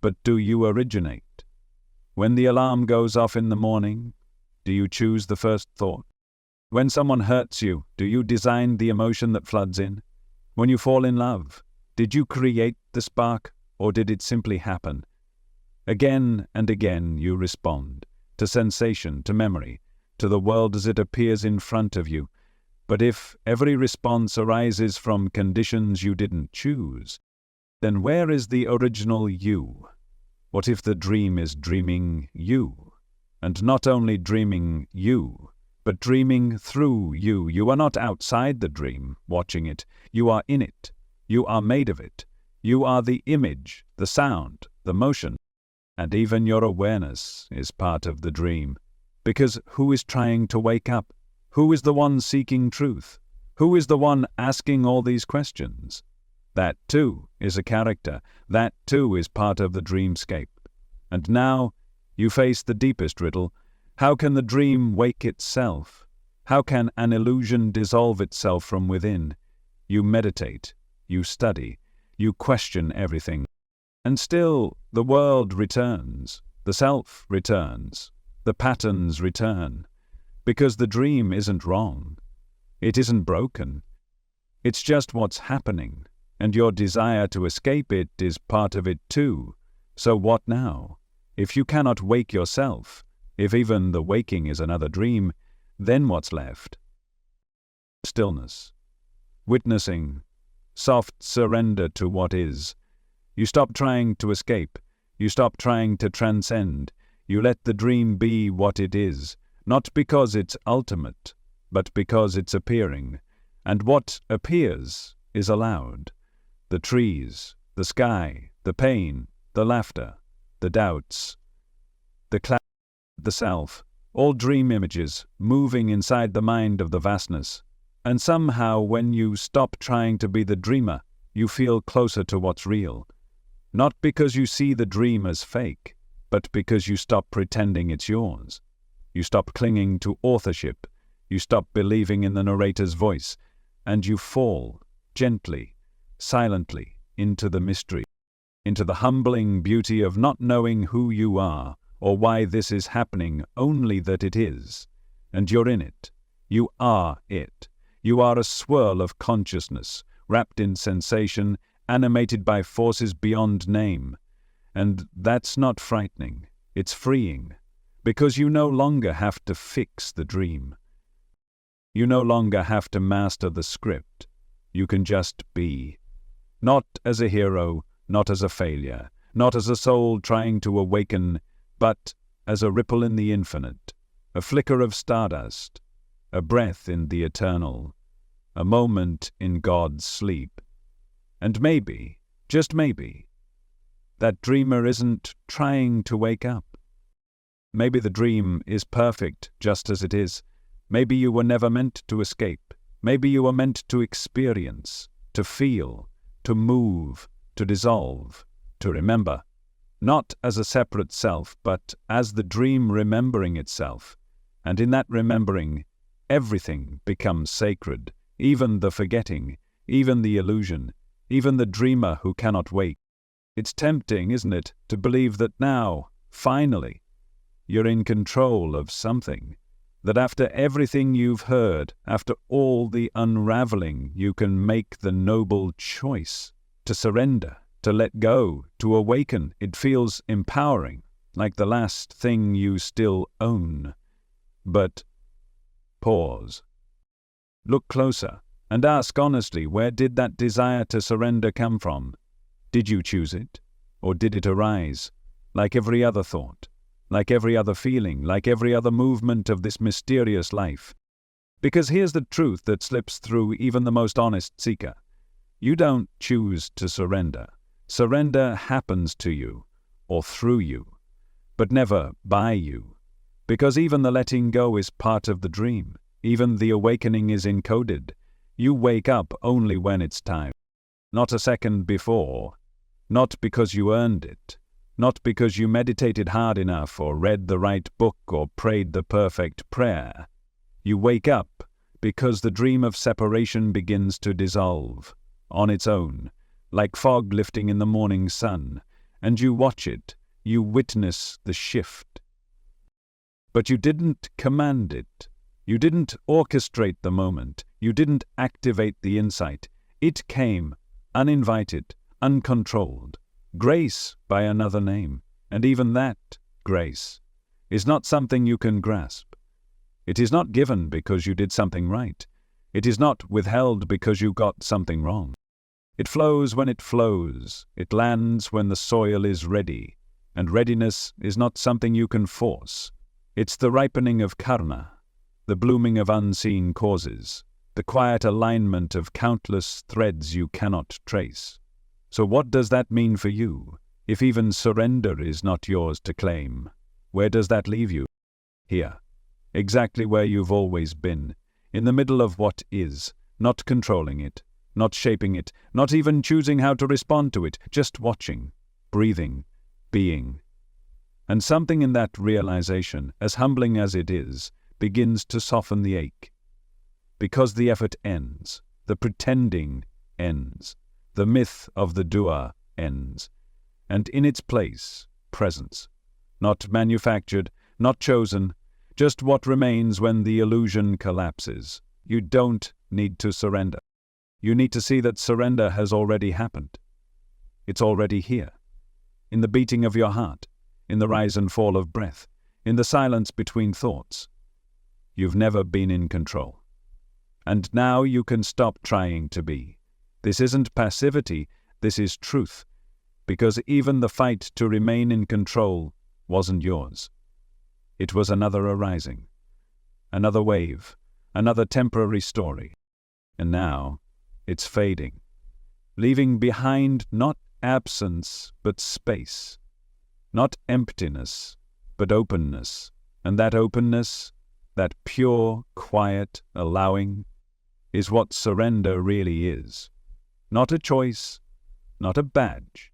but do you originate? When the alarm goes off in the morning, do you choose the first thought? When someone hurts you, do you design the emotion that floods in? When you fall in love, did you create the spark? Or did it simply happen? Again and again you respond, to sensation, to memory, to the world as it appears in front of you. But if every response arises from conditions you didn't choose, then where is the original you? What if the dream is dreaming you? And not only dreaming you, but dreaming through you. You are not outside the dream, watching it. You are in it. You are made of it. You are the image, the sound, the motion, and even your awareness is part of the dream. Because who is trying to wake up? Who is the one seeking truth? Who is the one asking all these questions? That too is a character. That too is part of the dreamscape. And now you face the deepest riddle. How can the dream wake itself? How can an illusion dissolve itself from within? You meditate, you study, you question everything. And still the world returns, the self returns, the patterns return. Because the dream isn't wrong. It isn't broken. It's just what's happening, and your desire to escape it is part of it too. So what now? If you cannot wake yourself, if even the waking is another dream, then what's left? Stillness. Witnessing. Soft surrender to what is. You stop trying to escape. You stop trying to transcend. You let the dream be what it is, not because it's ultimate, but because it's appearing. And what appears is allowed. The trees, the sky, the pain, the laughter, the doubts, the cloud, the self, all dream images moving inside the mind of the vastness. And somehow when you stop trying to be the dreamer, you feel closer to what's real. Not because you see the dream as fake, but because you stop pretending it's yours. You stop clinging to authorship. You stop believing in the narrator's voice, and you fall, gently, silently, into the mystery, into the humbling beauty of not knowing who you are or why this is happening, only that it is. And you're in it. You are it. You are a swirl of consciousness, wrapped in sensation, animated by forces beyond name. And that's not frightening. It's freeing, because you no longer have to fix the dream. You no longer have to master the script. You can just be. Not as a hero, not as a failure, not as a soul trying to awaken, but as a ripple in the infinite, a flicker of stardust, a breath in the eternal, a moment in God's sleep. And maybe, just maybe, that dreamer isn't trying to wake up. Maybe the dream is perfect just as it is. Maybe you were never meant to escape. Maybe you were meant to experience, to feel, to move, to dissolve, to remember. Not as a separate self, but as the dream remembering itself. And in that remembering, everything becomes sacred, even the forgetting, even the illusion, even the dreamer who cannot wake. It's tempting, isn't it, to believe that now, finally, you're in control of something. That after everything you've heard, after all the unraveling, you can make the noble choice to surrender, to let go, to awaken. It feels empowering, like the last thing you still own. But pause. Look closer and ask honestly, where did that desire to surrender come from? Did you choose it? Or did it arise, like every other thought? Like every other feeling, like every other movement of this mysterious life? Because here's the truth that slips through even the most honest seeker. You don't choose to surrender. Surrender happens to you, or through you, but never by you. Because even the letting go is part of the dream. Even the awakening is encoded. You wake up only when it's time. Not a second before. Not because you earned it. Not because you meditated hard enough or read the right book or prayed the perfect prayer. You wake up because the dream of separation begins to dissolve on its own, like fog lifting in the morning sun, and you watch it, you witness the shift. But you didn't command it. You didn't orchestrate the moment. You didn't activate the insight. It came, uninvited, uncontrolled. Grace by another name, and even that grace is not something you can grasp. It is not given because you did something right. It is not withheld because you got something wrong. It flows when it flows. It lands when the soil is ready, and readiness is not something you can force. It's the ripening of karma, the blooming of unseen causes, the quiet alignment of countless threads you cannot trace. So what does that mean for you? If even surrender is not yours to claim, where does that leave you? Here, exactly where you've always been, in the middle of what is, not controlling it, not shaping it, not even choosing how to respond to it, just watching, breathing, being. And something in that realization, as humbling as it is, begins to soften the ache. Because the effort ends, the pretending ends. The myth of the doer ends, and in its place, presence. Not manufactured, not chosen, just what remains when the illusion collapses. You don't need to surrender. You need to see that surrender has already happened. It's already here, in the beating of your heart, in the rise and fall of breath, in the silence between thoughts. You've never been in control. And now you can stop trying to be. This isn't passivity, this is truth, because even the fight to remain in control wasn't yours. It was another arising, another wave, another temporary story. And now, it's fading, leaving behind not absence, but space, not emptiness, but openness. And that openness, that pure, quiet allowing, is what surrender really is. Not a choice, not a badge,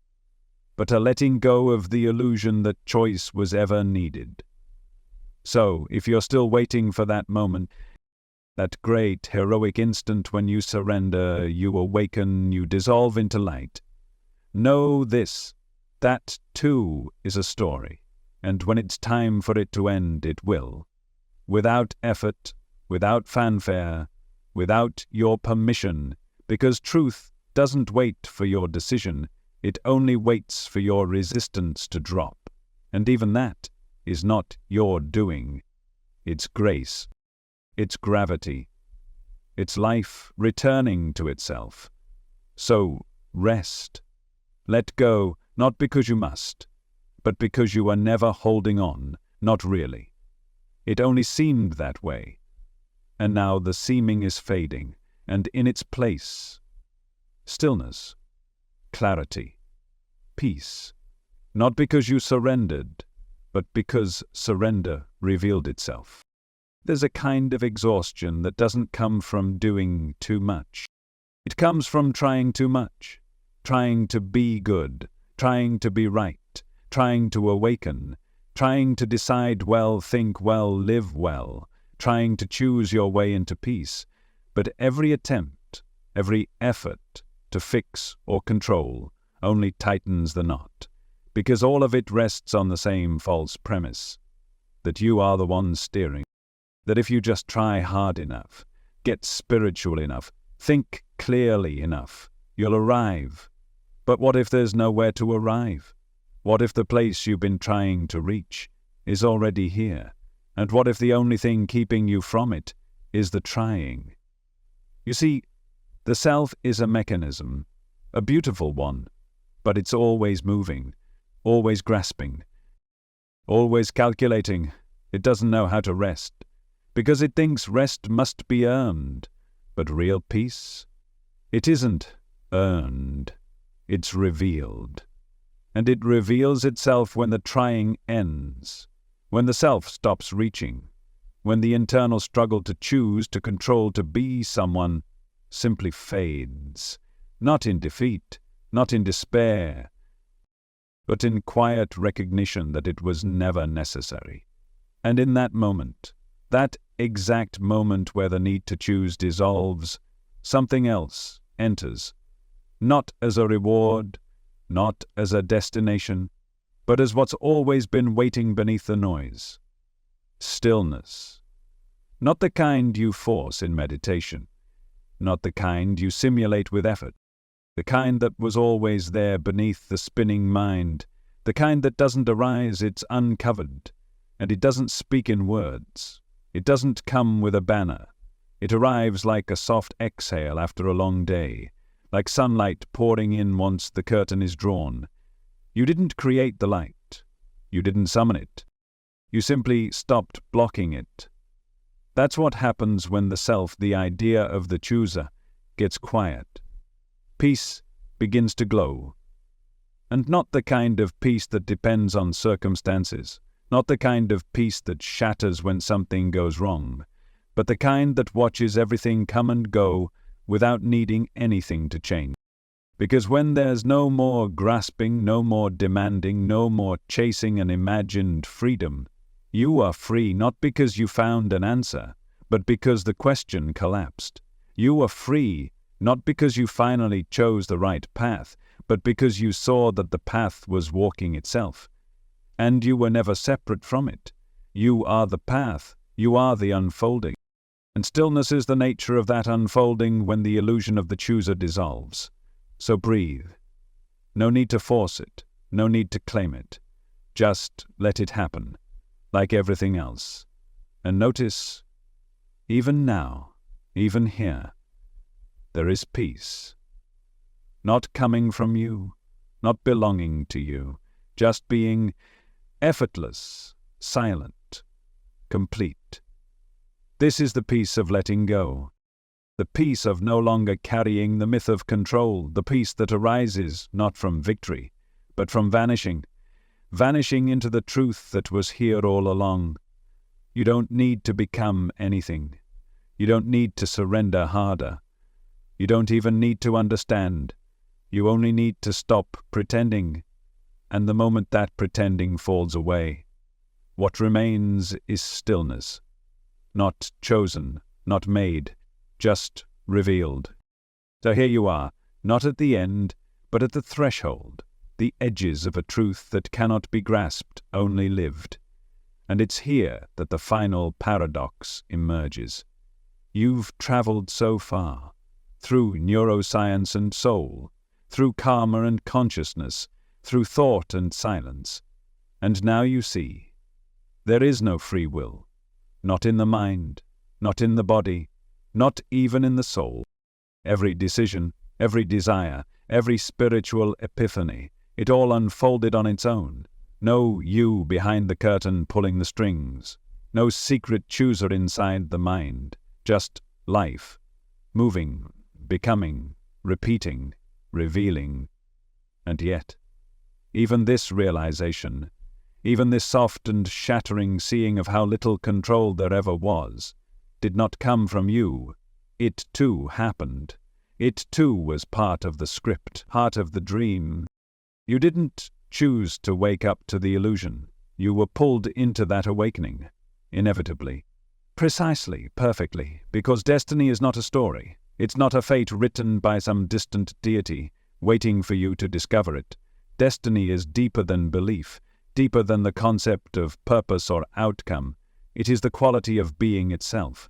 but a letting go of the illusion that choice was ever needed. So, if you're still waiting for that moment, that great heroic instant when you surrender, you awaken, you dissolve into light, know this: that too is a story, and when it's time for it to end, it will. Without effort, without fanfare, without your permission, because truth doesn't wait for your decision, it only waits for your resistance to drop. And even that is not your doing. It's grace. It's gravity. It's life returning to itself. So rest. Let go, not because you must, but because you are never holding on, not really. It only seemed that way. And now the seeming is fading, and in its place, stillness, clarity, peace. Not because you surrendered, but because surrender revealed itself. There's a kind of exhaustion that doesn't come from doing too much. It comes from trying too much, trying to be good, trying to be right, trying to awaken, trying to decide well, think well, live well, trying to choose your way into peace. But every attempt, every effort to fix or control only tightens the knot, because all of it rests on the same false premise, that you are the one steering, that if you just try hard enough, get spiritual enough, think clearly enough, you'll arrive. But what if there's nowhere to arrive? What if the place you've been trying to reach is already here? And what if the only thing keeping you from it is the trying? You see, the self is a mechanism, a beautiful one, but it's always moving, always grasping, always calculating. It doesn't know how to rest, because it thinks rest must be earned. But real peace, it isn't earned, it's revealed. And it reveals itself when the trying ends, when the self stops reaching, when the internal struggle to choose, to control, to be someone simply fades, not in defeat, not in despair, but in quiet recognition that it was never necessary. And in that moment, that exact moment where the need to choose dissolves, something else enters, not as a reward, not as a destination, but as what's always been waiting beneath the noise. Stillness. Not the kind you force in meditation, not the kind you simulate with effort, the kind that was always there beneath the spinning mind, the kind that doesn't arise, it's uncovered, and it doesn't speak in words. It doesn't come with a banner. It arrives like a soft exhale after a long day, like sunlight pouring in once the curtain is drawn. You didn't create the light. You didn't summon it. You simply stopped blocking it. That's what happens when the self, the idea of the chooser, gets quiet. Peace begins to glow. And not the kind of peace that depends on circumstances, not the kind of peace that shatters when something goes wrong, but the kind that watches everything come and go without needing anything to change. Because when there's no more grasping, no more demanding, no more chasing an imagined freedom, you are free not because you found an answer, but because the question collapsed. You are free not because you finally chose the right path, but because you saw that the path was walking itself. And you were never separate from it. You are the path, you are the unfolding. And stillness is the nature of that unfolding when the illusion of the chooser dissolves. So breathe. No need to force it, no need to claim it. Just let it happen, like everything else. And notice, even now, even here, there is peace. Not coming from you, not belonging to you, just being effortless, silent, complete. This is the peace of letting go, the peace of no longer carrying the myth of control, the peace that arises not from victory, but from vanishing into the truth that was here all along. You don't need to become anything. You don't need to surrender harder. You don't even need to understand. You only need to stop pretending. And the moment that pretending falls away, What remains is stillness. Not chosen, not made, just revealed. So here you are, not at the end, but at the threshold, the edges of a truth that cannot be grasped, only lived. And it's here that the final paradox emerges. You've traveled so far, through neuroscience and soul, through karma and consciousness, through thought and silence. And now you see, there is no free will, not in the mind, not in the body, not even in the soul. Every decision, every desire, every spiritual epiphany, it all unfolded on its own. No you behind the curtain pulling the strings. No secret chooser inside the mind. Just life, moving, becoming, repeating, revealing. And yet, even this realization, even this soft and shattering seeing of how little control there ever was, did not come from you. It too happened. It too was part of the script, part of the dream. You didn't choose to wake up to the illusion. You were pulled into that awakening, inevitably. Precisely, perfectly, because destiny is not a story. It's not a fate written by some distant deity, waiting for you to discover it. Destiny is deeper than belief, deeper than the concept of purpose or outcome. It is the quality of being itself.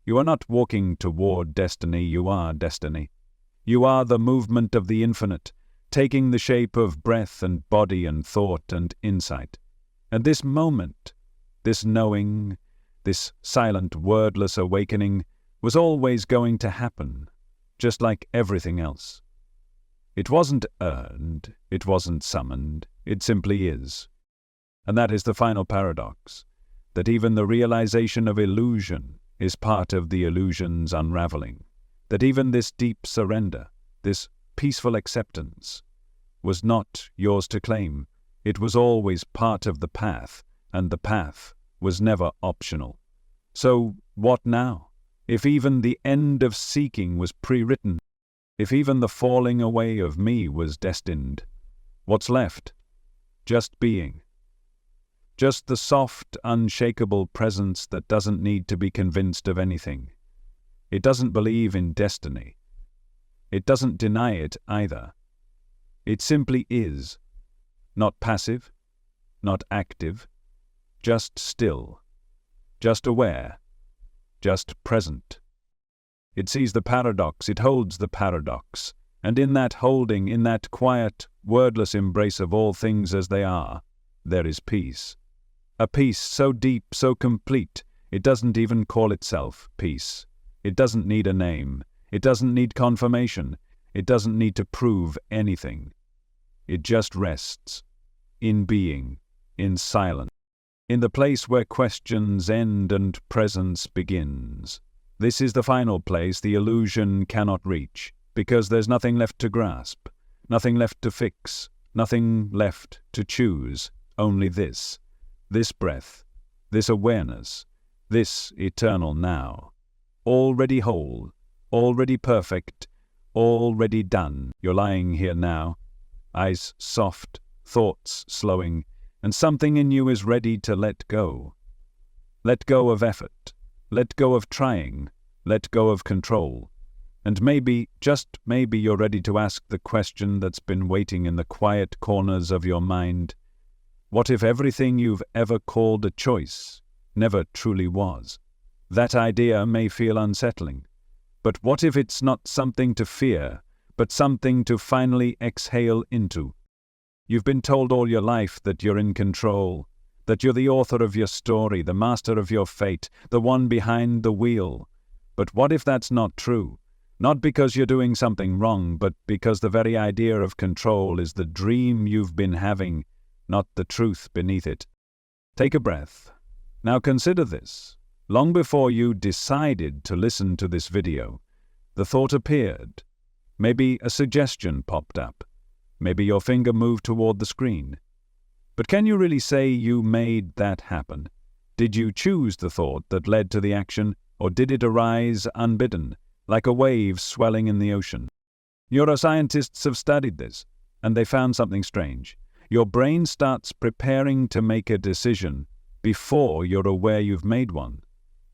You are not walking toward destiny, you are destiny. You are the movement of the infinite, taking the shape of breath and body and thought and insight. And this moment, this knowing, this silent, wordless awakening was always going to happen, just like everything else. It wasn't earned, it wasn't summoned, it simply is. And that is the final paradox, that even the realization of illusion is part of the illusion's unraveling, that even this deep surrender, this peaceful acceptance, was not yours to claim. It was always part of the path, and the path was never optional. So what now? If even the end of seeking was pre-written, if even the falling away of me was destined, what's left? Just being. Just the soft, unshakable presence that doesn't need to be convinced of anything. It doesn't believe in destiny. It doesn't deny it either. It simply is. Not passive, not active, just still, just aware, just present. It sees the paradox, it holds the paradox, and in that holding, in that quiet, wordless embrace of all things as they are, there is peace. A peace so deep, so complete, it doesn't even call itself peace. It doesn't need a name. It doesn't need confirmation. It doesn't need to prove anything. It just rests, in being, in silence, in the place where questions end and presence begins. This is the final place the illusion cannot reach, because there's nothing left to grasp, nothing left to fix, nothing left to choose, only this breath, this awareness, this eternal now. Already whole, already perfect, already done. You're lying here now, eyes soft, thoughts slowing, and something in you is ready to let go. Let go of effort, let go of trying, let go of control. And maybe, just maybe, you're ready to ask the question that's been waiting in the quiet corners of your mind. What if everything you've ever called a choice never truly was? That idea may feel unsettling, but what if it's not something to fear, but something to finally exhale into? You've been told all your life that you're in control, that you're the author of your story, the master of your fate, the one behind the wheel. But what if that's not true? Not because you're doing something wrong, but because the very idea of control is the dream you've been having, not the truth beneath it. Take a breath. Now consider this. Long before you decided to listen to this video, the thought appeared. Maybe a suggestion popped up. Maybe your finger moved toward the screen. But can you really say you made that happen? Did you choose the thought that led to the action, or did it arise unbidden, like a wave swelling in the ocean? Neuroscientists have studied this, and they found something strange. Your brain starts preparing to make a decision before you're aware you've made one.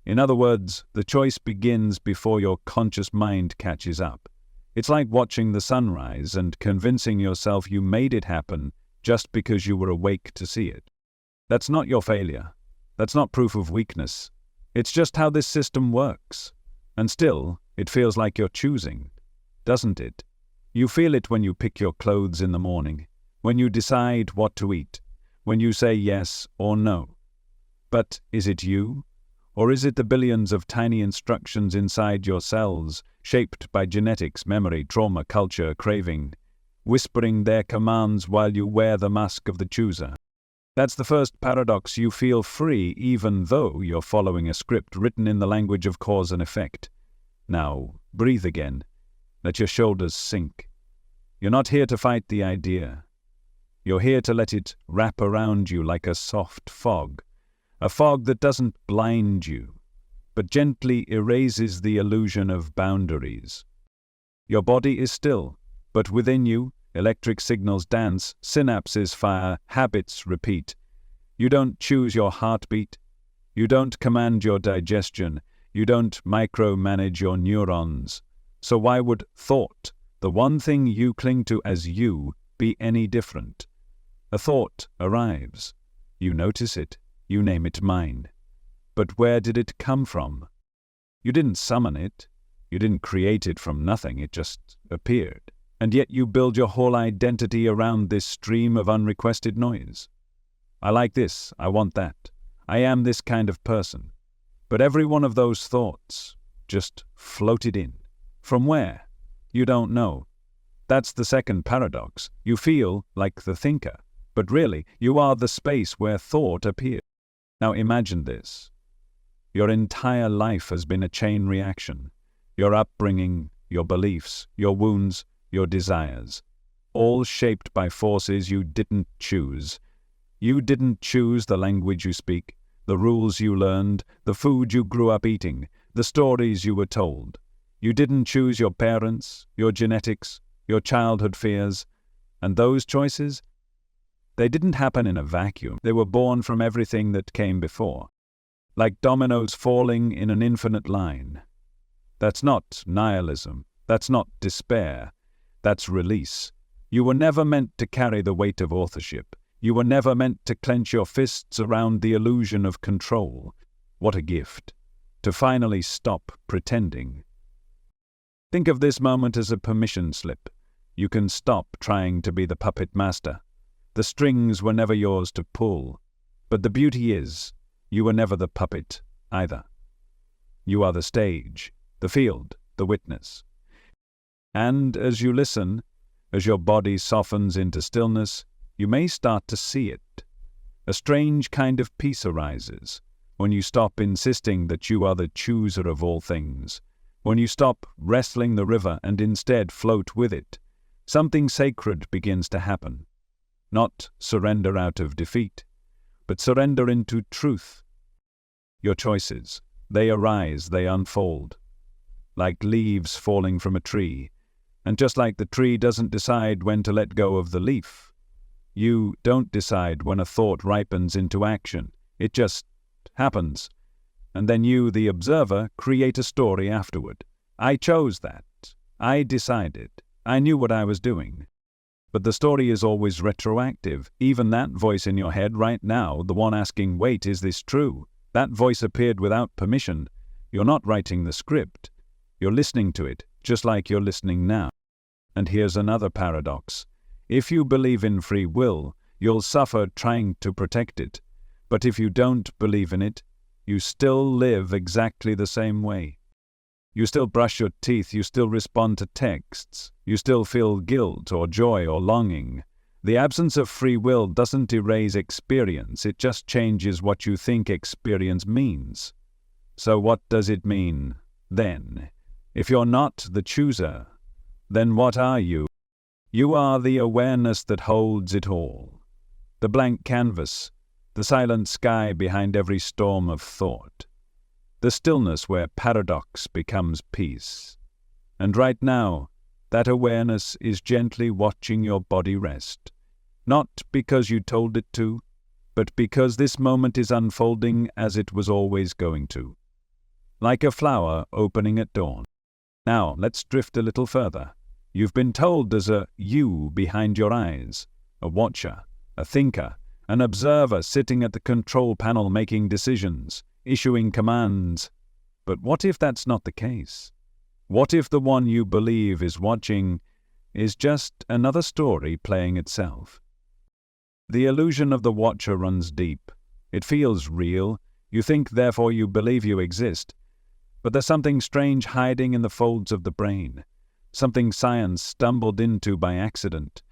In other words, the choice begins before your conscious mind catches up. It's like watching the sunrise and convincing yourself you made it happen just because you were awake to see it. That's not your failure. That's not proof of weakness. It's just how this system works. And still, it feels like you're choosing, doesn't it? You feel it when you pick your clothes in the morning, when you decide what to eat, when you say yes or no. But is it you? Or is it the billions of tiny instructions inside your cells, shaped by genetics, memory, trauma, culture, craving, whispering their commands while you wear the mask of the chooser? That's the first paradox. You feel free even though you're following a script written in the language of cause and effect. Now, breathe again. Let your shoulders sink. You're not here to fight the idea. You're here to let it wrap around you like a soft fog. A fog that doesn't blind you, but gently erases the illusion of boundaries. Your body is still, but within you, electric signals dance, synapses fire, habits repeat. You don't choose your heartbeat. You don't command your digestion. You don't micromanage your neurons. So why would thought, the one thing you cling to as you, be any different? A thought arrives. You notice it. You name it mine. But where did it come from? You didn't summon it. You didn't create it from nothing. It just appeared. And yet you build your whole identity around this stream of unrequested noise. I like this. I want that. I am this kind of person. But every one of those thoughts just floated in. From where? You don't know. That's the second paradox. You feel like the thinker, but really you are the space where thought appears. Now imagine this. Your entire life has been a chain reaction. Your upbringing, your beliefs, your wounds, your desires, all shaped by forces you didn't choose. You didn't choose the language you speak, the rules you learned, the food you grew up eating, the stories you were told. You didn't choose your parents, your genetics, your childhood fears, and those choices, they didn't happen in a vacuum. They were born from everything that came before, like dominoes falling in an infinite line. That's not nihilism. That's not despair. That's release. You were never meant to carry the weight of authorship. You were never meant to clench your fists around the illusion of control. What a gift, to finally stop pretending. Think of this moment as a permission slip. You can stop trying to be the puppet master. The strings were never yours to pull. But the beauty is, you were never the puppet either. You are the stage, the field, the witness. And as you listen, as your body softens into stillness, you may start to see it. A strange kind of peace arises when you stop insisting that you are the chooser of all things. When you stop wrestling the river and instead float with it, something sacred begins to happen. Not surrender out of defeat, but surrender into truth. Your choices, they arise, they unfold, like leaves falling from a tree. And just like the tree doesn't decide when to let go of the leaf, you don't decide when a thought ripens into action. It just happens. And then you, the observer, create a story afterward. I chose that. I decided. I knew what I was doing. But the story is always retroactive. Even that voice in your head right now, the one asking, wait, is this true? That voice appeared without permission. You're not writing the script. You're listening to it, just like you're listening now. And here's another paradox. If you believe in free will, you'll suffer trying to protect it. But if you don't believe in it, you still live exactly the same way. You still brush your teeth, you still respond to texts, you still feel guilt or joy or longing. The absence of free will doesn't erase experience, it just changes what you think experience means. So what does it mean, then? If you're not the chooser, then what are you? You are the awareness that holds it all. The blank canvas, the silent sky behind every storm of thought. The stillness where paradox becomes peace. And right now, that awareness is gently watching your body rest. Not because you told it to, but because this moment is unfolding as it was always going to. Like a flower opening at dawn. Now, let's drift a little further. You've been told there's a you behind your eyes, a watcher, a thinker, an observer sitting at the control panel making decisions, issuing commands. But what if that's not the case? What if the one you believe is watching is just another story playing itself? The illusion of the watcher runs deep. It feels real. You think, therefore you believe you exist. But there's something strange hiding in the folds of the brain. Something science stumbled into by accident.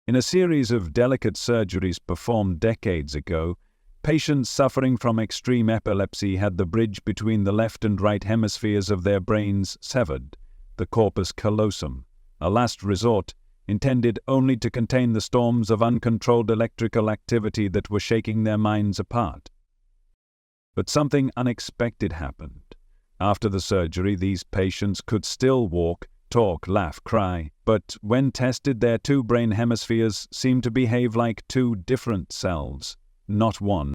In a series of delicate surgeries performed decades ago, patients suffering from extreme epilepsy had the bridge between the left and right hemispheres of their brains severed, the corpus callosum, a last resort intended only to contain the storms of uncontrolled electrical activity that were shaking their minds apart. But something unexpected happened. After the surgery, these patients could still walk, talk, laugh, cry, but when tested, their two brain hemispheres seemed to behave like two different selves, not one.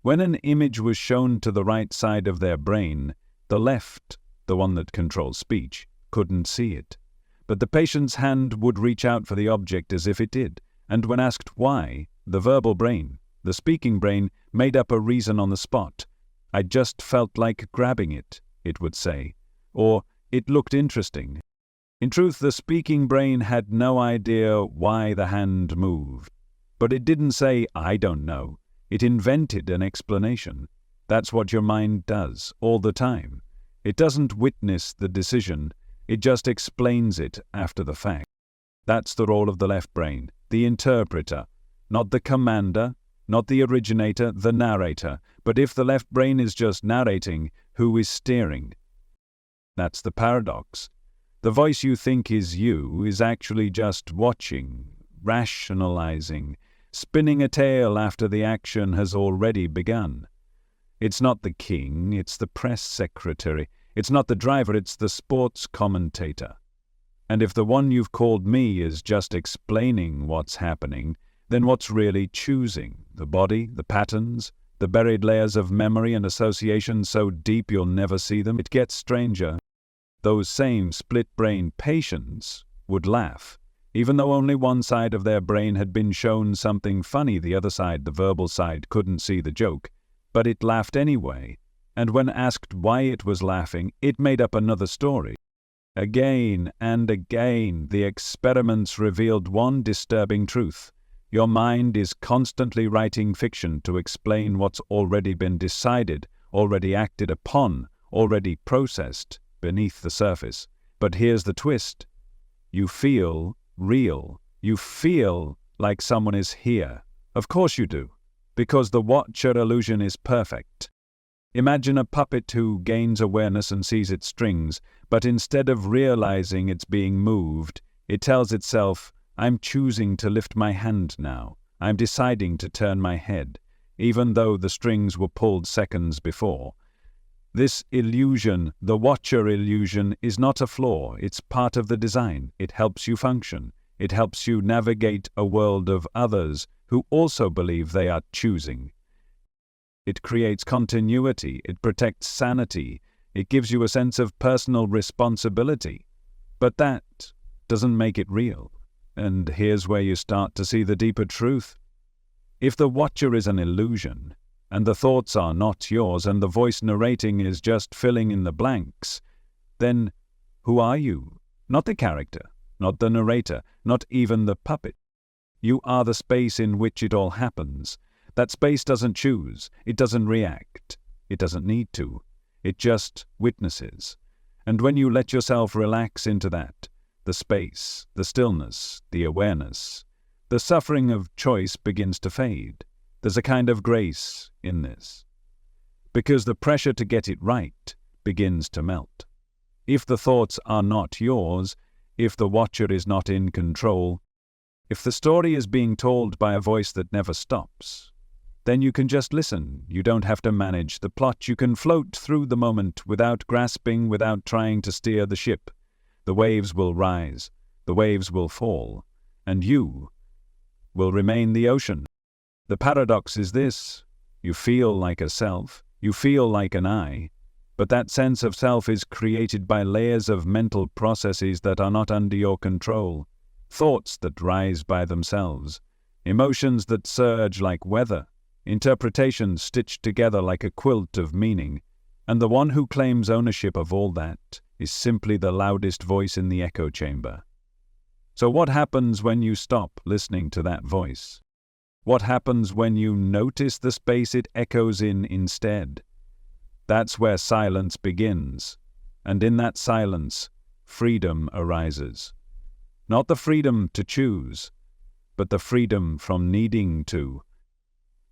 When an image was shown to the right side of their brain, the left, the one that controls speech, couldn't see it. But the patient's hand would reach out for the object as if it did, and when asked why, the verbal brain, the speaking brain, made up a reason on the spot. "I just felt like grabbing it," it would say, or "it looked interesting." In truth, the speaking brain had no idea why the hand moved. But it didn't say, "I don't know." It invented an explanation. That's what your mind does, all the time. It doesn't witness the decision, it just explains it after the fact. That's the role of the left brain, the interpreter, not the commander, not the originator, the narrator. But if the left brain is just narrating, who is steering? That's the paradox. The voice you think is you is actually just watching, rationalizing, spinning a tale after the action has already begun. It's not the king, it's the press secretary. It's not the driver, it's the sports commentator. And if the one you've called me is just explaining what's happening, then what's really choosing? The body, the patterns, the buried layers of memory and association so deep you'll never see them? It gets stranger. Those same split-brain patients would laugh, even though only one side of their brain had been shown something funny. The other side, the verbal side, couldn't see the joke, but it laughed anyway. And when asked why it was laughing, it made up another story. Again and again, the experiments revealed one disturbing truth. Your mind is constantly writing fiction to explain what's already been decided, already acted upon, already processed beneath the surface. But here's the twist. You feel real. You feel like someone is here. Of course you do, because the watcher illusion is perfect. Imagine a puppet who gains awareness and sees its strings, but instead of realizing it's being moved, it tells itself, "I'm choosing to lift my hand now. I'm deciding to turn my head," even though the strings were pulled seconds before. This illusion, the watcher illusion, is not a flaw. It's part of the design. It helps you function. It helps you navigate a world of others who also believe they are choosing. It creates continuity. It protects sanity. It gives you a sense of personal responsibility. But that doesn't make it real. And here's where you start to see the deeper truth. If the watcher is an illusion, and the thoughts are not yours, and the voice narrating is just filling in the blanks, then who are you? Not the character, not the narrator, not even the puppet. You are the space in which it all happens. That space doesn't choose, it doesn't react, it doesn't need to. It just witnesses. And when you let yourself relax into that, the space, the stillness, the awareness, the suffering of choice begins to fade. There's a kind of grace in this, because the pressure to get it right begins to melt. If the thoughts are not yours, if the watcher is not in control, if the story is being told by a voice that never stops, then you can just listen. You don't have to manage the plot. You can float through the moment without grasping, without trying to steer the ship. The waves will rise, the waves will fall, and you will remain the ocean. The paradox is this: you feel like a self, you feel like an I, but that sense of self is created by layers of mental processes that are not under your control, thoughts that rise by themselves, emotions that surge like weather, interpretations stitched together like a quilt of meaning, and the one who claims ownership of all that is simply the loudest voice in the echo chamber. So what happens when you stop listening to that voice? What happens when you notice the space it echoes in instead? That's where silence begins, and in that silence, freedom arises. Not the freedom to choose, but the freedom from needing to.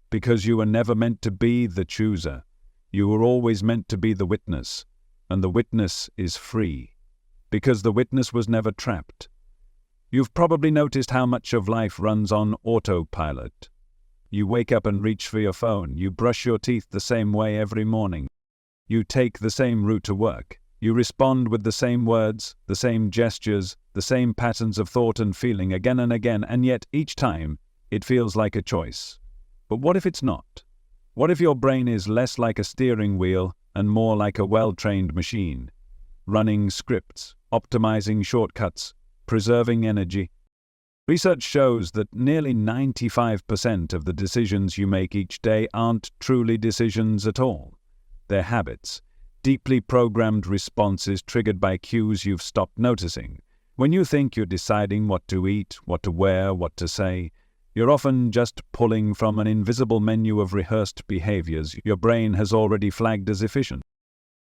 Because you were never meant to be the chooser, you were always meant to be the witness, and the witness is free, because the witness was never trapped. You've probably noticed how much of life runs on autopilot. You wake up and reach for your phone, you brush your teeth the same way every morning. You take the same route to work. You respond with the same words, the same gestures, the same patterns of thought and feeling again and again, and yet each time it feels like a choice. But what if it's not? What if your brain is less like a steering wheel and more like a well-trained machine, running scripts, optimizing shortcuts, preserving energy? Research shows that nearly 95% of the decisions you make each day aren't truly decisions at all. They're habits, deeply programmed responses triggered by cues you've stopped noticing. When you think you're deciding what to eat, what to wear, what to say, you're often just pulling from an invisible menu of rehearsed behaviors your brain has already flagged as efficient.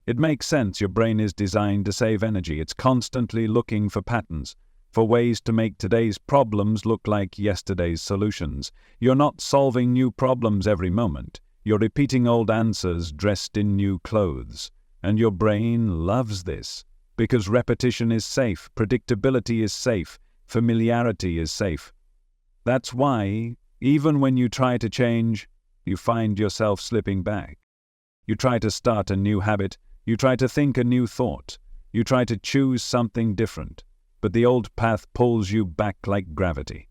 It makes sense. Your brain is designed to save energy. It's constantly looking for patterns, for ways to make today's problems look like yesterday's solutions. You're not solving new problems every moment. You're repeating old answers dressed in new clothes. And your brain loves this, because repetition is safe, predictability is safe, familiarity is safe. That's why, even when you try to change, you find yourself slipping back. You try to start a new habit, you try to think a new thought, you try to choose something different, but the old path pulls you back like gravity.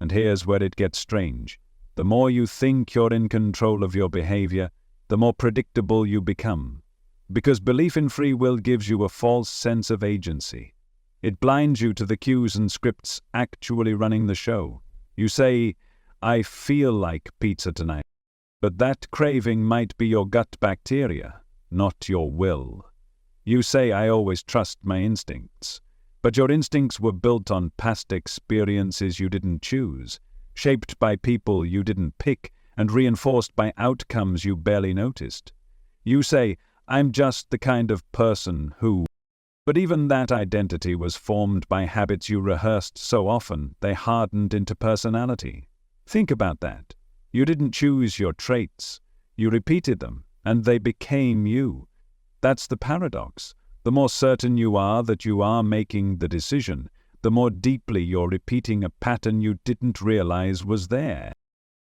And here's where it gets strange. The more you think you're in control of your behavior, the more predictable you become. Because belief in free will gives you a false sense of agency. It blinds you to the cues and scripts actually running the show. You say, I feel like pizza tonight. But that craving might be your gut bacteria, not your will. You say, I always trust my instincts. But your instincts were built on past experiences you didn't choose, shaped by people you didn't pick, and reinforced by outcomes you barely noticed. You say, I'm just the kind of person who... But even that identity was formed by habits you rehearsed so often they hardened into personality. Think about that. You didn't choose your traits. You repeated them, and they became you. That's the paradox. The more certain you are that you are making the decision, the more deeply you're repeating a pattern you didn't realize was there.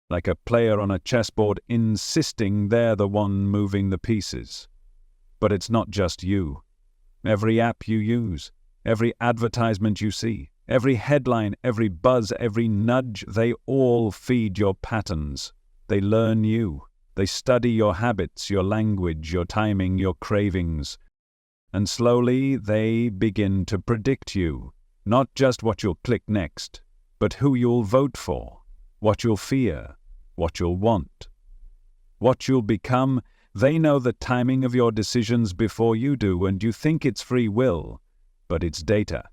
Like a player on a chessboard insisting they're the one moving the pieces. But it's not just you. Every app you use, every advertisement you see, every headline, every buzz, every nudge, they all feed your patterns. They learn you. They study your habits, your language, your timing, your cravings. And slowly they begin to predict you. Not just what you'll click next, but who you'll vote for, what you'll fear, what you'll want, what you'll become. They know the timing of your decisions before you do, and you think it's free will, but it's data.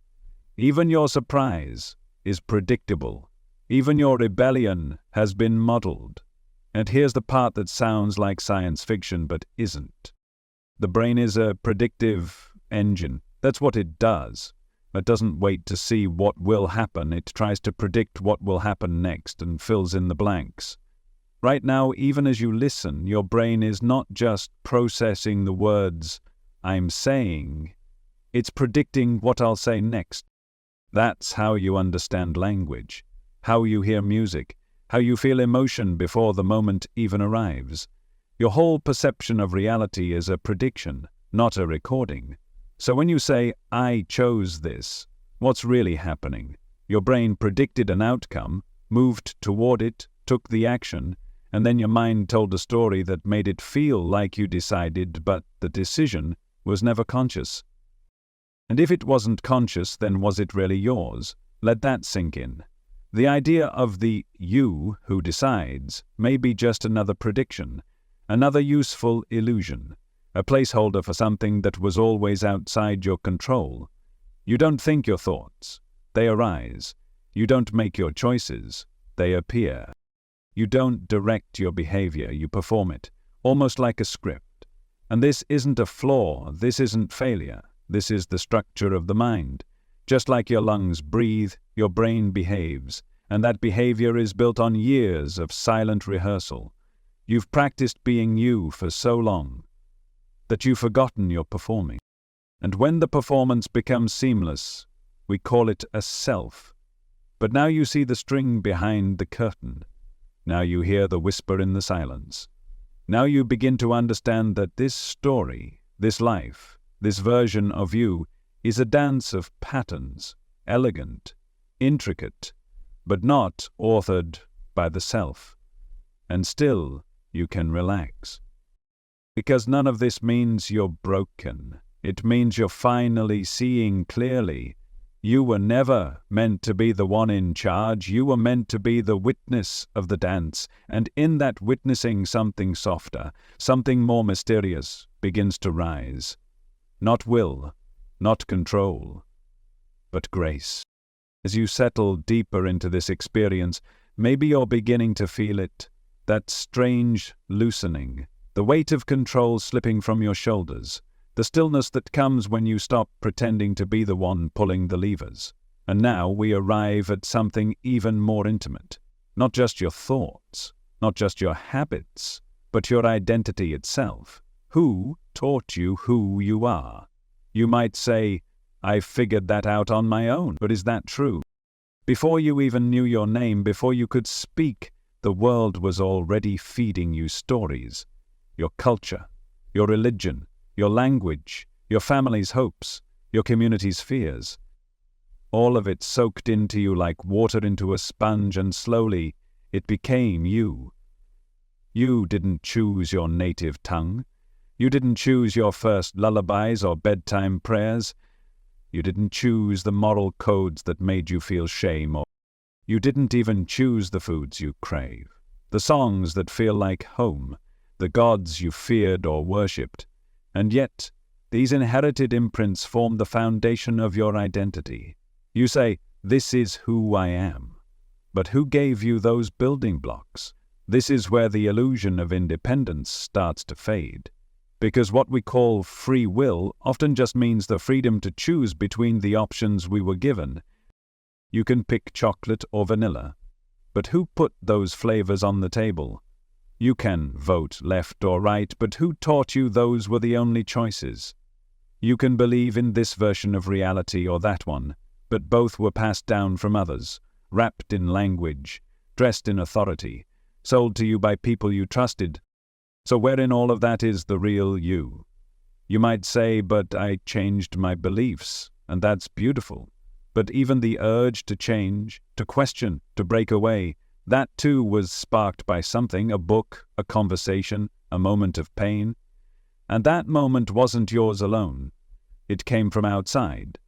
Even your surprise is predictable. Even your rebellion has been modeled. And here's the part that sounds like science fiction, but isn't. The brain is a predictive engine. That's what it does. It doesn't wait to see what will happen. It tries to predict what will happen next and fills in the blanks. Right now, even as you listen, your brain is not just processing the words I'm saying. It's predicting what I'll say next. That's how you understand language, how you hear music, how you feel emotion before the moment even arrives. Your whole perception of reality is a prediction, not a recording. So when you say, I chose this, what's really happening? Your brain predicted an outcome, moved toward it, took the action, and then your mind told a story that made it feel like you decided, but the decision was never conscious. And if it wasn't conscious, then was it really yours? Let that sink in. The idea of the you who decides may be just another prediction, another useful illusion, a placeholder for something that was always outside your control. You don't think your thoughts, they arise. You don't make your choices, they appear. You don't direct your behavior, you perform it, almost like a script. And this isn't a flaw, this isn't failure, this is the structure of the mind. Just like your lungs breathe, your brain behaves, and that behavior is built on years of silent rehearsal. You've practiced being you for so long that you've forgotten you're performing. And when the performance becomes seamless, we call it a self. But now you see the string behind the curtain. Now you hear the whisper in the silence. Now you begin to understand that this story, this life, this version of you is a dance of patterns, elegant, intricate, but not authored by the self. And still, you can relax. Because none of this means you're broken. It means you're finally seeing clearly. You were never meant to be the one in charge. You were meant to be the witness of the dance. And in that witnessing, something softer, something more mysterious begins to rise. Not will, not control, but grace. As you settle deeper into this experience, maybe you're beginning to feel it, that strange loosening, the weight of control slipping from your shoulders, the stillness that comes when you stop pretending to be the one pulling the levers. And now we arrive at something even more intimate. Not just your thoughts, not just your habits, but your identity itself. Who taught you who you are? You might say, I figured that out on my own, but is that true? Before you even knew your name, before you could speak, the world was already feeding you stories. Your culture, your religion, your language, your family's hopes, your community's fears. All of it soaked into you like water into a sponge, and slowly it became you. You didn't choose your native tongue. You didn't choose your first lullabies or bedtime prayers. You didn't choose the moral codes that made you feel shame, or you didn't even choose the foods you crave, the songs that feel like home, the gods you feared or worshipped. And yet, these inherited imprints form the foundation of your identity. You say, this is who I am. But who gave you those building blocks? This is where the illusion of independence starts to fade. Because what we call free will often just means the freedom to choose between the options we were given. You can pick chocolate or vanilla, but who put those flavors on the table? You can vote left or right, but who taught you those were the only choices? You can believe in this version of reality or that one, but both were passed down from others, wrapped in language, dressed in authority, sold to you by people you trusted. So where in all of that is the real you? You might say, but I changed my beliefs, and that's beautiful. But even the urge to change, to question, to break away, that too was sparked by something, a book, a conversation, a moment of pain. And that moment wasn't yours alone. It came from outside,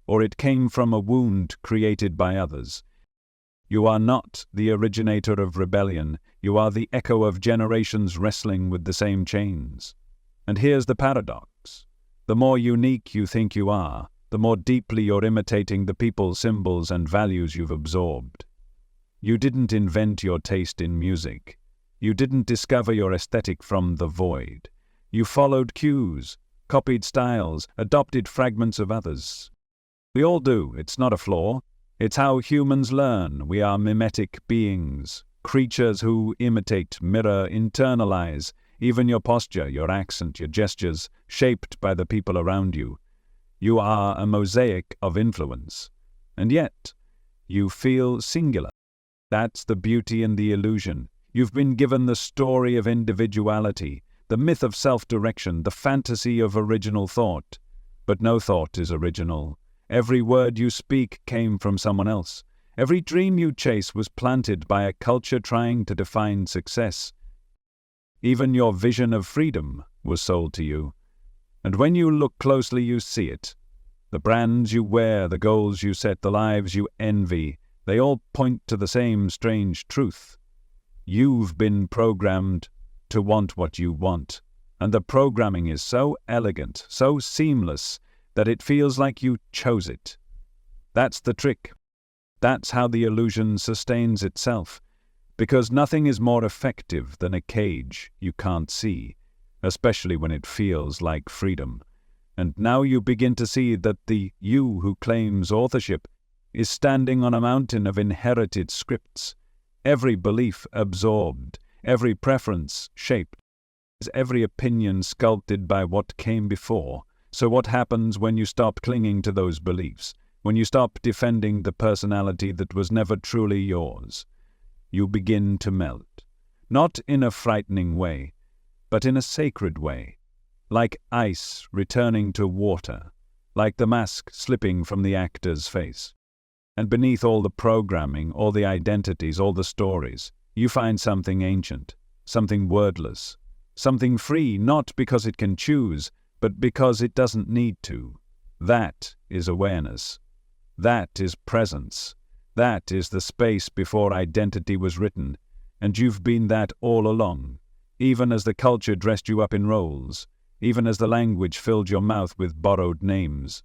or it came from a wound created by others. You are not the originator of rebellion. You are the echo of generations wrestling with the same chains. And here's the paradox. The more unique you think you are, the more deeply you're imitating the people, symbols, and values you've absorbed. You didn't invent your taste in music. You didn't discover your aesthetic from the void. You followed cues, copied styles, adopted fragments of others. We all do. It's not a flaw. It's how humans learn. We are mimetic beings, creatures who imitate, mirror, internalize, even your posture, your accent, your gestures, shaped by the people around you. You are a mosaic of influence, and yet you feel singular. That's the beauty and the illusion. You've been given the story of individuality, the myth of self-direction, the fantasy of original thought. But no thought is original. Every word you speak came from someone else. Every dream you chase was planted by a culture trying to define success. Even your vision of freedom was sold to you. And when you look closely, you see it. The brands you wear, the goals you set, the lives you envy, they all point to the same strange truth. You've been programmed to want what you want. And the programming is so elegant, so seamless, that it feels like you chose it. That's the trick. That's how the illusion sustains itself. Because nothing is more effective than a cage you can't see, especially when it feels like freedom. And now you begin to see that the you who claims authorship is standing on a mountain of inherited scripts, every belief absorbed, every preference shaped, every opinion sculpted by what came before. So what happens when you stop clinging to those beliefs, when you stop defending the personality that was never truly yours? You begin to melt, not in a frightening way, but in a sacred way, like ice returning to water, like the mask slipping from the actor's face. And beneath all the programming, all the identities, all the stories, you find something ancient, something wordless, something free, not because it can choose, but because it doesn't need to. That is awareness. That is presence. That is the space before identity was written, and you've been that all along, even as the culture dressed you up in roles, even as the language filled your mouth with borrowed names,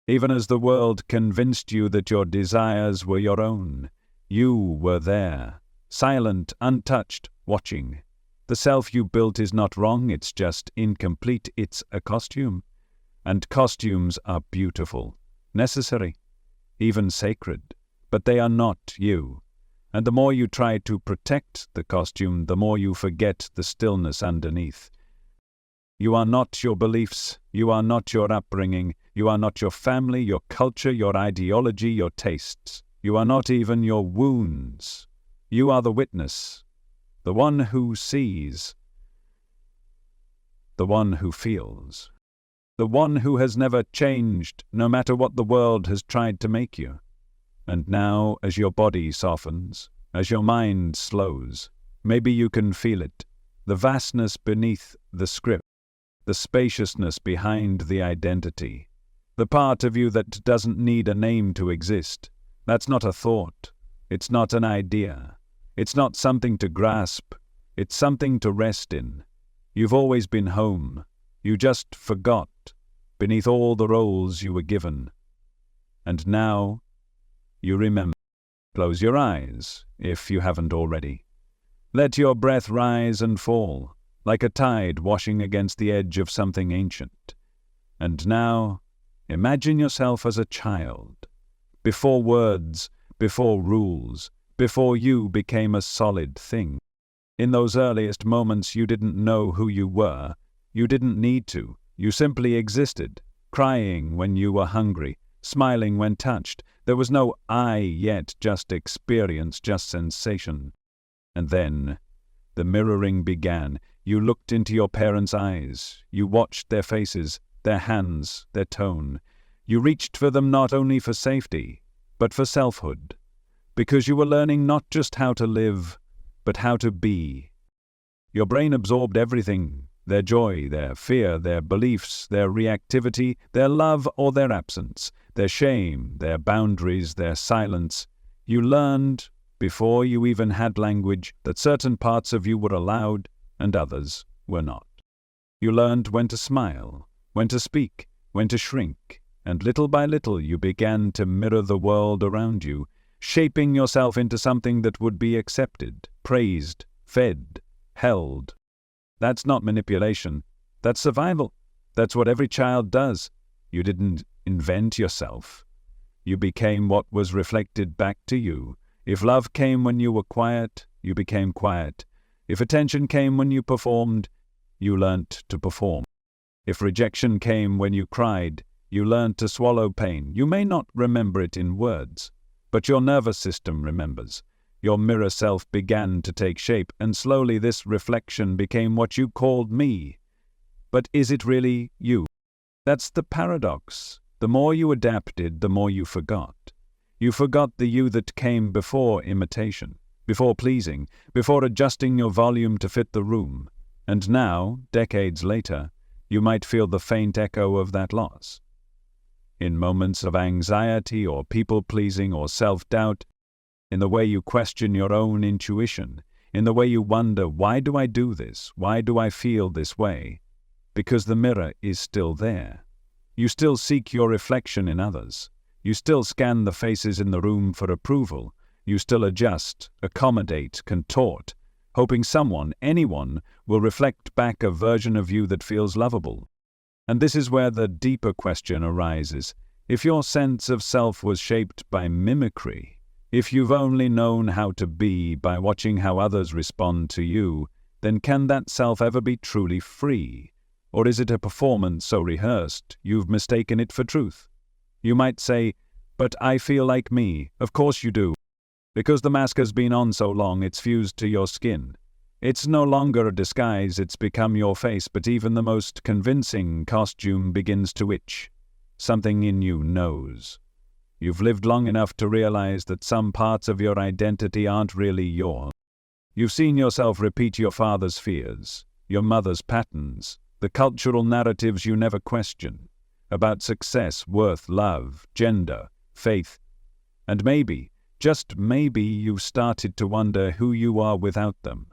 even as the world convinced you that your desires were your own. You were there, silent, untouched, watching. The self you built is not wrong, it's just incomplete, it's a costume. And costumes are beautiful, necessary, even sacred, but they are not you. And the more you try to protect the costume, the more you forget the stillness underneath. You are not your beliefs, you are not your upbringing, you are not your family, your culture, your ideology, your tastes. You are not even your wounds. You are the witness, the one who sees, the one who feels, the one who has never changed, no matter what the world has tried to make you. And now, as your body softens, as your mind slows, maybe you can feel it, the vastness beneath the script, the spaciousness behind the identity, the part of you that doesn't need a name to exist. That's not a thought. It's not an idea. It's not something to grasp. It's something to rest in. You've always been home. You just forgot, beneath all the roles you were given. And now, you remember. Close your eyes, if you haven't already. Let your breath rise and fall, like a tide washing against the edge of something ancient. And now, imagine yourself as a child, before words, before rules, before you became a solid thing. In those earliest moments you didn't know who you were. You didn't need to. You simply existed, crying when you were hungry, smiling when touched. There was no I yet, just experience, just sensation. And then, the mirroring began. You looked into your parents' eyes. You watched their faces, their hands, their tone. You reached for them not only for safety, but for selfhood. Because you were learning not just how to live, but how to be. Your brain absorbed everything, their joy, their fear, their beliefs, their reactivity, their love or their absence, their shame, their boundaries, their silence. You learned, before you even had language, that certain parts of you were allowed and others were not. You learned when to smile, when to speak, when to shrink, and little by little you began to mirror the world around you, shaping yourself into something that would be accepted, praised, fed, held. That's not manipulation. That's survival. That's what every child does. You didn't invent yourself. You became what was reflected back to you. If love came when you were quiet, you became quiet. If attention came when you performed, you learnt to perform. If rejection came when you cried, you learnt to swallow pain. You may not remember it in words, but your nervous system remembers. Your mirror self began to take shape, and slowly this reflection became what you called me. But is it really you? That's the paradox. The more you adapted, the more you forgot. You forgot the you that came before imitation, before pleasing, before adjusting your volume to fit the room. And now, decades later, you might feel the faint echo of that loss. In moments of anxiety or people-pleasing or self-doubt, in the way you question your own intuition, in the way you wonder, why do I do this? Why do I feel this way? Because the mirror is still there. You still seek your reflection in others. You still scan the faces in the room for approval. You still adjust, accommodate, contort, hoping someone, anyone, will reflect back a version of you that feels lovable. And this is where the deeper question arises. If your sense of self was shaped by mimicry, if you've only known how to be by watching how others respond to you, then can that self ever be truly free? Or is it a performance so rehearsed you've mistaken it for truth? You might say, but I feel like me. Of course you do. Because the mask has been on so long, it's fused to your skin. It's no longer a disguise, it's become your face, but even the most convincing costume begins to itch. Something in you knows. You've lived long enough to realize that some parts of your identity aren't really yours. You've seen yourself repeat your father's fears, your mother's patterns, the cultural narratives you never question, about success, worth, love, gender, faith. And maybe, just maybe, you've started to wonder who you are without them.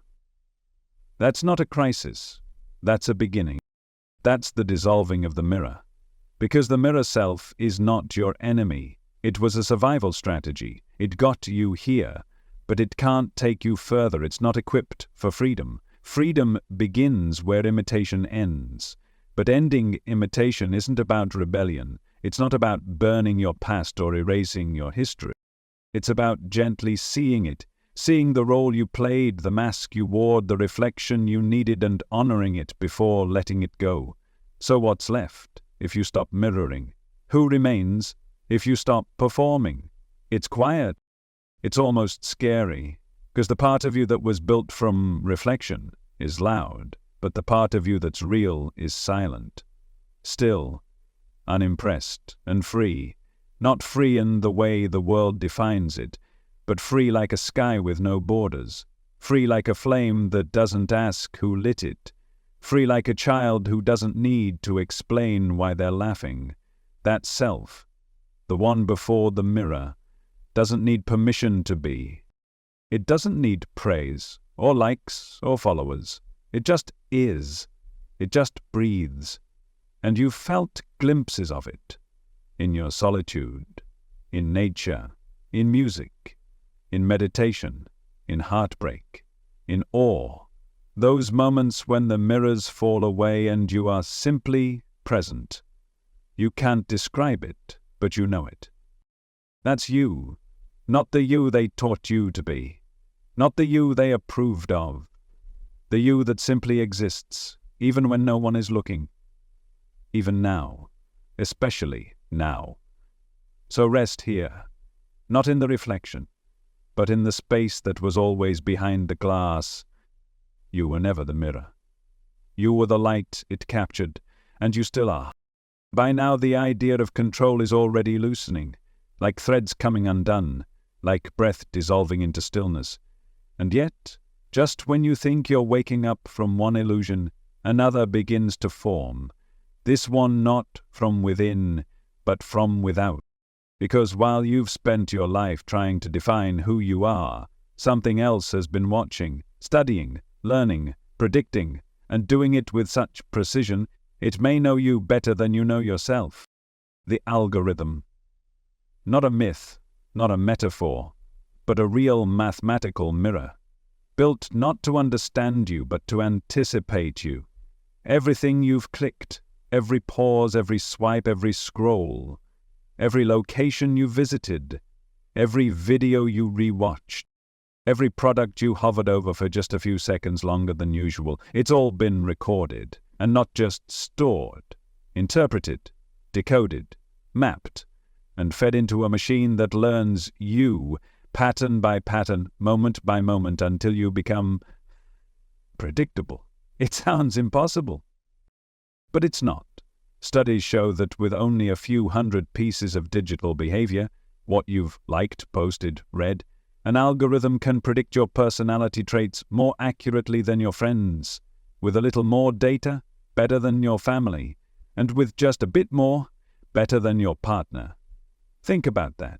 That's not a crisis. That's a beginning. That's the dissolving of the mirror. Because the mirror self is not your enemy. It was a survival strategy. It got you here, but it can't take you further. It's not equipped for freedom. Freedom begins where imitation ends. But ending imitation isn't about rebellion. It's not about burning your past or erasing your history. It's about gently seeing it, seeing the role you played, the mask you wore, the reflection you needed, and honoring it before letting it go. So what's left if you stop mirroring? Who remains if you stop performing? It's quiet. It's almost scary, because the part of you that was built from reflection is loud, but the part of you that's real is silent. Still, unimpressed and free. Not free in the way the world defines it, but free like a sky with no borders. Free like a flame that doesn't ask who lit it. Free like a child who doesn't need to explain why they're laughing. That self, the one before the mirror, doesn't need permission to be. It doesn't need praise, or likes, or followers. It just is. It just breathes. And you've felt glimpses of it. In your solitude, in nature, in music, in meditation, in heartbreak, in awe. Those moments when the mirrors fall away and you are simply present. You can't describe it, but you know it. That's you, not the you they taught you to be, not the you they approved of, the you that simply exists, even when no one is looking, even now, especially now. So rest here, not in the reflection, but in the space that was always behind the glass. You were never the mirror. You were the light it captured, and you still are. By now the idea of control is already loosening, like threads coming undone, like breath dissolving into stillness. And yet, just when you think you're waking up from one illusion, another begins to form. This one not from within, but from without. Because while you've spent your life trying to define who you are, something else has been watching, studying, learning, predicting, and doing it with such precision, it may know you better than you know yourself. The algorithm. Not a myth, not a metaphor, but a real mathematical mirror. Built not to understand you, but to anticipate you. Everything you've clicked, every pause, every swipe, every scroll, every location you visited, every video you rewatched, every product you hovered over for just a few seconds longer than usual, it's all been recorded, and not just stored, interpreted, decoded, mapped, and fed into a machine that learns you, pattern by pattern, moment by moment, until you become predictable. It sounds impossible. But it's not. Studies show that with only a few hundred pieces of digital behavior, what you've liked, posted, read. An algorithm can predict your personality traits more accurately than your friends, with a little more data, better than your family, and with just a bit more, better than your partner. Think about that.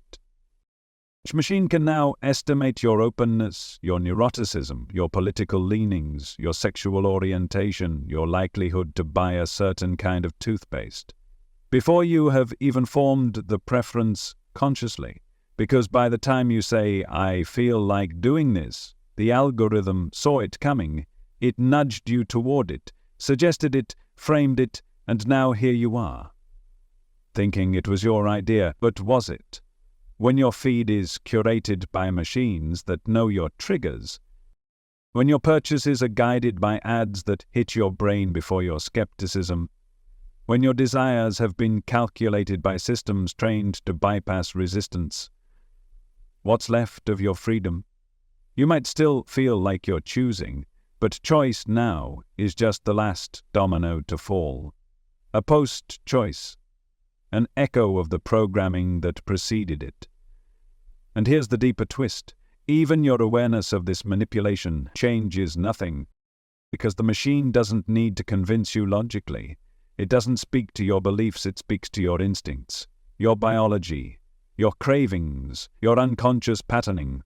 Which machine can now estimate your openness, your neuroticism, your political leanings, your sexual orientation, your likelihood to buy a certain kind of toothpaste, before you have even formed the preference consciously. Because by the time you say, "I feel like doing this," the algorithm saw it coming, it nudged you toward it, suggested it, framed it, and now here you are. Thinking it was your idea, but was it? When your feed is curated by machines that know your triggers, when your purchases are guided by ads that hit your brain before your skepticism, when your desires have been calculated by systems trained to bypass resistance, what's left of your freedom? You might still feel like you're choosing, but choice now is just the last domino to fall. A post-choice, an echo of the programming that preceded it. And here's the deeper twist. Even your awareness of this manipulation changes nothing, because the machine doesn't need to convince you logically. It doesn't speak to your beliefs, it speaks to your instincts, your biology, your cravings, your unconscious patterning.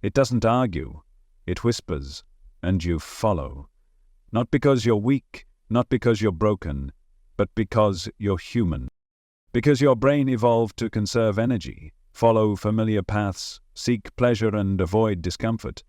It doesn't argue, it whispers, and you follow. Not because you're weak, not because you're broken, but because you're human. Because your brain evolved to conserve energy, follow familiar paths, seek pleasure and avoid discomfort.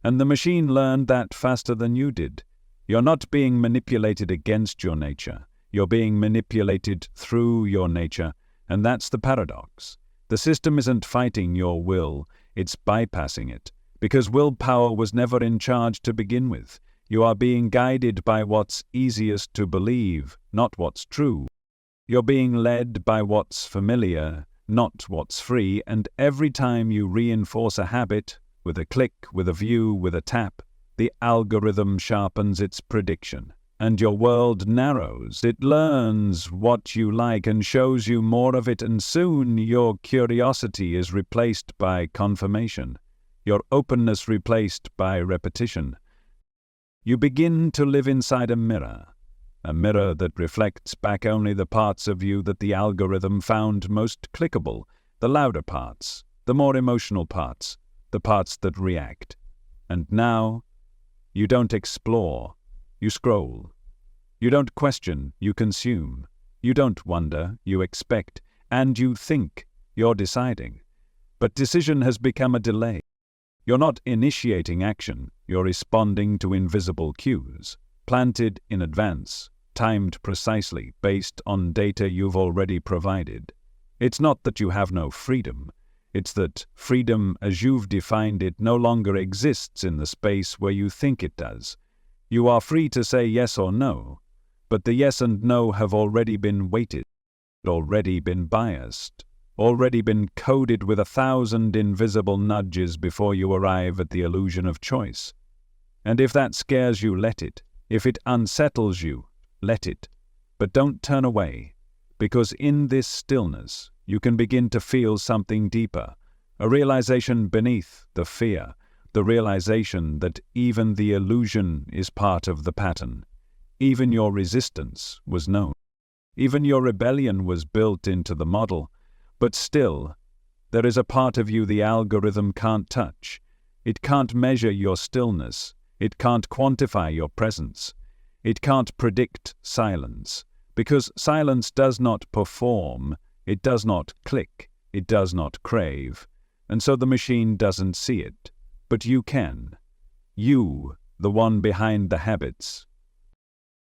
And the machine learned that faster than you did. You're not being manipulated against your nature. You're being manipulated through your nature, and that's the paradox. The system isn't fighting your will, it's bypassing it. Because willpower was never in charge to begin with. You are being guided by what's easiest to believe, not what's true. You're being led by what's familiar, not what's free, and every time you reinforce a habit, with a click, with a view, with a tap, the algorithm sharpens its prediction. And your world narrows. It learns what you like and shows you more of it, and soon your curiosity is replaced by confirmation, your openness replaced by repetition. You begin to live inside a mirror that reflects back only the parts of you that the algorithm found most clickable, the louder parts, the more emotional parts, the parts that react. And now, you don't explore, you scroll. You don't question, you consume. You don't wonder, you expect. And you think, you're deciding. But decision has become a delay. You're not initiating action, you're responding to invisible cues, planted in advance, timed precisely, based on data you've already provided. It's not that you have no freedom, it's that freedom as you've defined it no longer exists in the space where you think it does. You are free to say yes or no, but the yes and no have already been weighted, already been biased, already been coded with 1,000 invisible nudges before you arrive at the illusion of choice. And if that scares you, let it. If it unsettles you, let it. But don't turn away, because in this stillness you can begin to feel something deeper, a realization beneath the fear, the realization that even the illusion is part of the pattern. Even your resistance was known. Even your rebellion was built into the model. But still, there is a part of you the algorithm can't touch. It can't measure your stillness. It can't quantify your presence. It can't predict silence. Because silence does not perform, it does not click, it does not crave. And so the machine doesn't see it. But you can. You, the one behind the habits.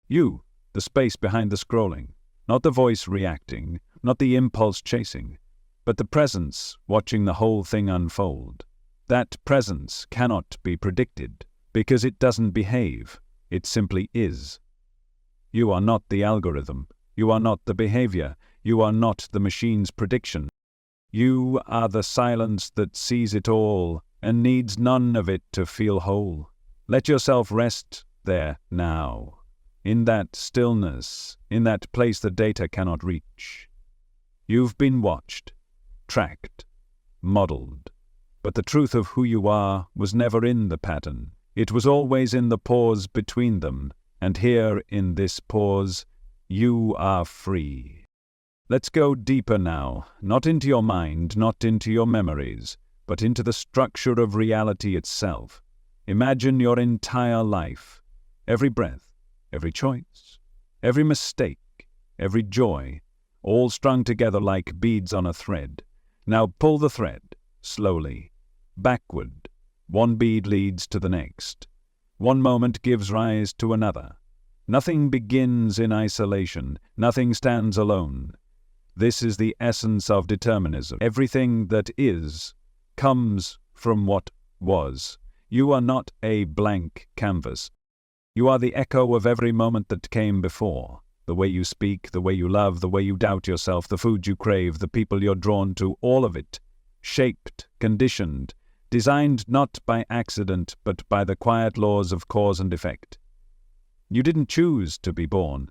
You, the space behind the scrolling. Not the voice reacting, not the impulse chasing, but the presence watching the whole thing unfold. That presence cannot be predicted, because it doesn't behave, it simply is. You are not the algorithm, you are not the behavior, you are not the machine's prediction. You are the silence that sees it all and needs none of it to feel whole. Let yourself rest there now, in that stillness, in that place the data cannot reach. You've been watched, tracked, modeled. But the truth of who you are was never in the pattern. It was always in the pause between them, and here in this pause, you are free. Let's go deeper now, not into your mind, not into your memories, but into the structure of reality itself. Imagine your entire life, every breath, every choice, every mistake, every joy, all strung together like beads on a thread. Now pull the thread, slowly, backward. One bead leads to the next. One moment gives rise to another. Nothing begins in isolation. Nothing stands alone. This is the essence of determinism. Everything that is comes from what was. You are not a blank canvas. You are the echo of every moment that came before. The way you speak, the way you love, the way you doubt yourself, the food you crave, the people you're drawn to, all of it, shaped, conditioned, designed not by accident, but by the quiet laws of cause and effect. You didn't choose to be born.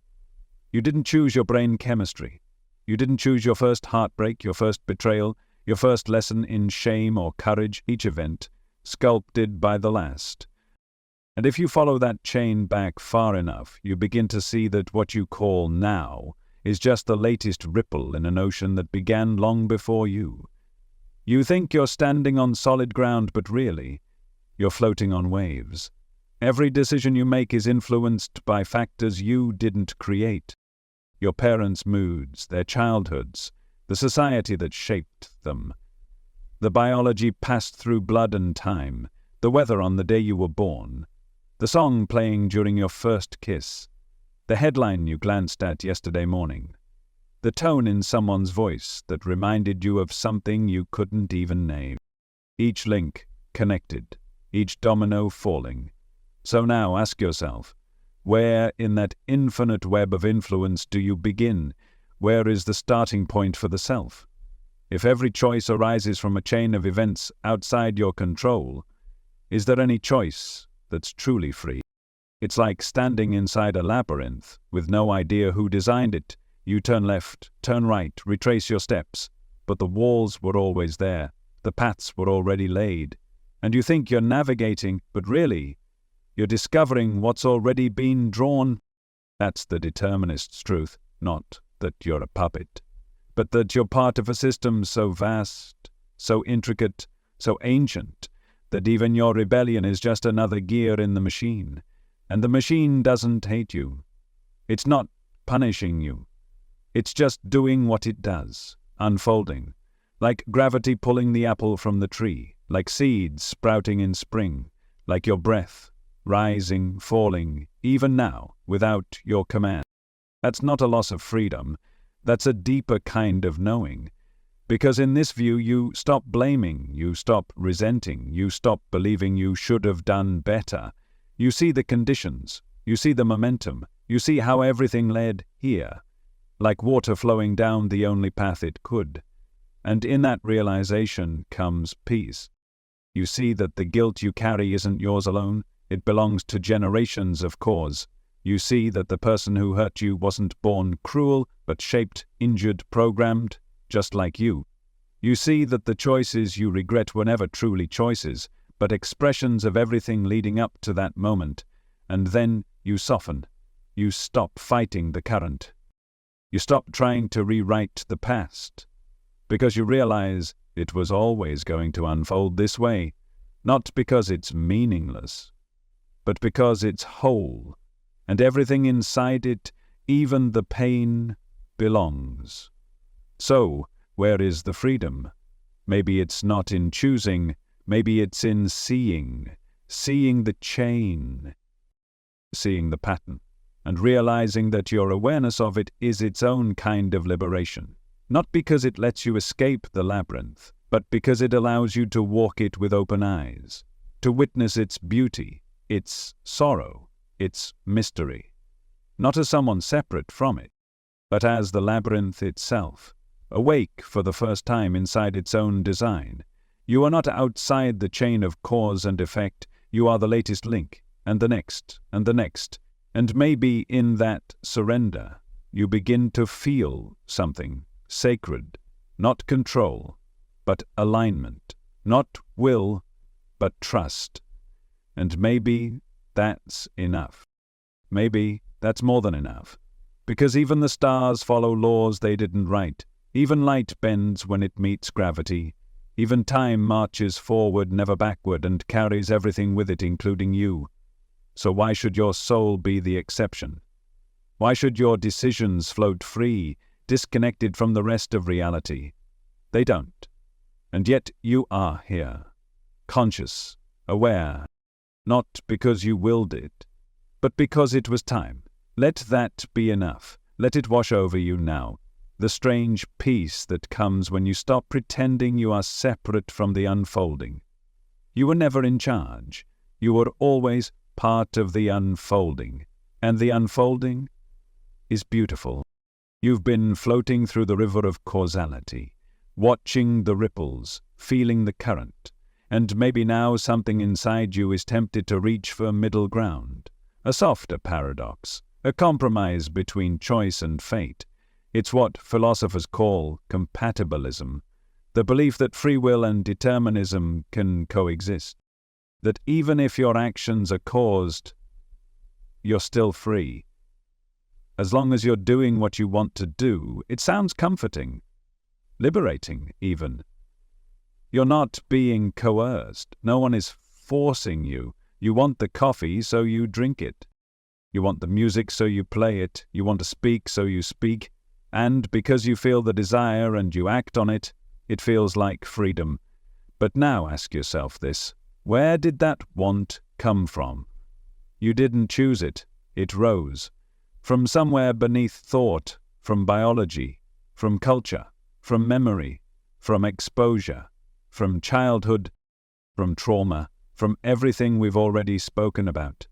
You didn't choose your brain chemistry. You didn't choose your first heartbreak, your first betrayal, your first lesson in shame or courage, each event sculpted by the last. And if you follow that chain back far enough, you begin to see that what you call now is just the latest ripple in an ocean that began long before you. You think you're standing on solid ground, but really, you're floating on waves. Every decision you make is influenced by factors you didn't create. Your parents' moods, their childhoods, the society that shaped them. The biology passed through blood and time, the weather on the day you were born, the song playing during your first kiss, the headline you glanced at yesterday morning, the tone in someone's voice that reminded you of something you couldn't even name. Each link connected, each domino falling. So now ask yourself, where in that infinite web of influence do you begin? Where is the starting point for the self? If every choice arises from a chain of events outside your control, is there any choice that's truly free? It's like standing inside a labyrinth with no idea who designed it. You turn left, turn right, retrace your steps, but the walls were always there. The paths were already laid. And you think you're navigating, but really, you're discovering what's already been drawn. That's the determinist's truth, not that you're a puppet, but that you're part of a system so vast, so intricate, so ancient, that even your rebellion is just another gear in the machine. And the machine doesn't hate you. It's not punishing you. It's just doing what it does, unfolding, like gravity pulling the apple from the tree, like seeds sprouting in spring, like your breath, rising, falling, even now, without your command. That's not a loss of freedom. That's a deeper kind of knowing. Because in this view, you stop blaming, you stop resenting, you stop believing you should have done better. You see the conditions, you see the momentum, you see how everything led here, like water flowing down the only path it could. And in that realization comes peace. You see that the guilt you carry isn't yours alone, it belongs to generations of cause. You see that the person who hurt you wasn't born cruel, but shaped, injured, programmed, just like you. You see that the choices you regret were never truly choices, but expressions of everything leading up to that moment. And then you soften. You stop fighting the current. You stop trying to rewrite the past, because you realize it was always going to unfold this way, not because it's meaningless, but because it's whole, and everything inside it, even the pain, belongs. So, where is the freedom? Maybe it's not in choosing, maybe it's in seeing the chain, seeing the pattern, and realizing that your awareness of it is its own kind of liberation. Not because it lets you escape the labyrinth, but because it allows you to walk it with open eyes, to witness its beauty, its sorrow, its mystery, not as someone separate from it, but as the labyrinth itself, awake for the first time inside its own design. You are not outside the chain of cause and effect, you are the latest link, and the next, and maybe in that surrender, you begin to feel something sacred, not control, but alignment. Not will, but trust. And maybe that's enough. Maybe that's more than enough. Because even the stars follow laws they didn't write. Even light bends when it meets gravity. Even time marches forward, never backward, and carries everything with it, including you. So why should your soul be the exception? Why should your decisions float free, disconnected from the rest of reality? They don't. And yet you are here, conscious, aware, not because you willed it, but because it was time. Let that be enough. Let it wash over you now. The strange peace that comes when you stop pretending you are separate from the unfolding. You were never in charge. You were always part of the unfolding. And the unfolding is beautiful. You've been floating through the river of causality, watching the ripples, feeling the current. And maybe now something inside you is tempted to reach for middle ground. A softer paradox, a compromise between choice and fate. It's what philosophers call compatibilism, the belief that free will and determinism can coexist. That even if your actions are caused, you're still free. As long as you're doing what you want to do, it sounds comforting, liberating even. You're not being coerced. No one is forcing you. You want the coffee, so you drink it. You want the music, so you play it. You want to speak, so you speak. And because you feel the desire and you act on it, it feels like freedom. But now ask yourself this: where did that want come from? You didn't choose it. It rose. From somewhere beneath thought, from biology, from culture, from memory, from exposure, from childhood, from trauma, from everything we've already spoken about.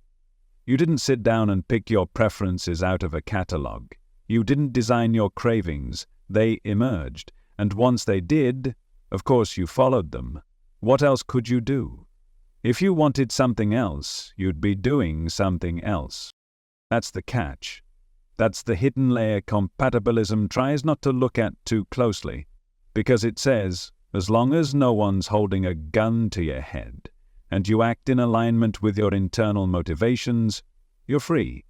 You didn't sit down and pick your preferences out of a catalogue. You didn't design your cravings. They emerged. And once they did, of course you followed them. What else could you do? If you wanted something else, you'd be doing something else. That's the catch. That's the hidden layer compatibilism tries not to look at too closely. Because it says, as long as no one's holding a gun to your head, and you act in alignment with your internal motivations, you're free.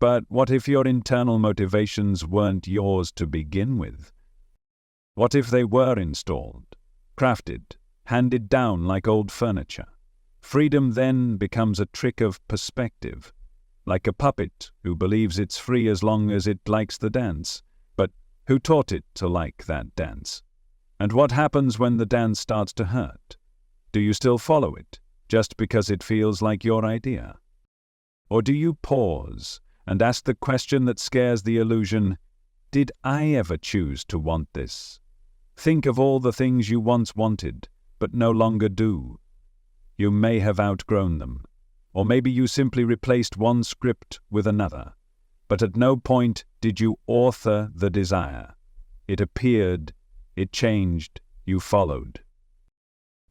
But what if your internal motivations weren't yours to begin with? What if they were installed, crafted, handed down like old furniture? Freedom then becomes a trick of perspective, like a puppet who believes it's free as long as it likes the dance, but who taught it to like that dance? And what happens when the dance starts to hurt? Do you still follow it, just because it feels like your idea? Or do you pause and ask the question that scares the illusion: did I ever choose to want this? Think of all the things you once wanted, but no longer do. You may have outgrown them, or maybe you simply replaced one script with another. But at no point did you author the desire. It appeared, it changed, you followed.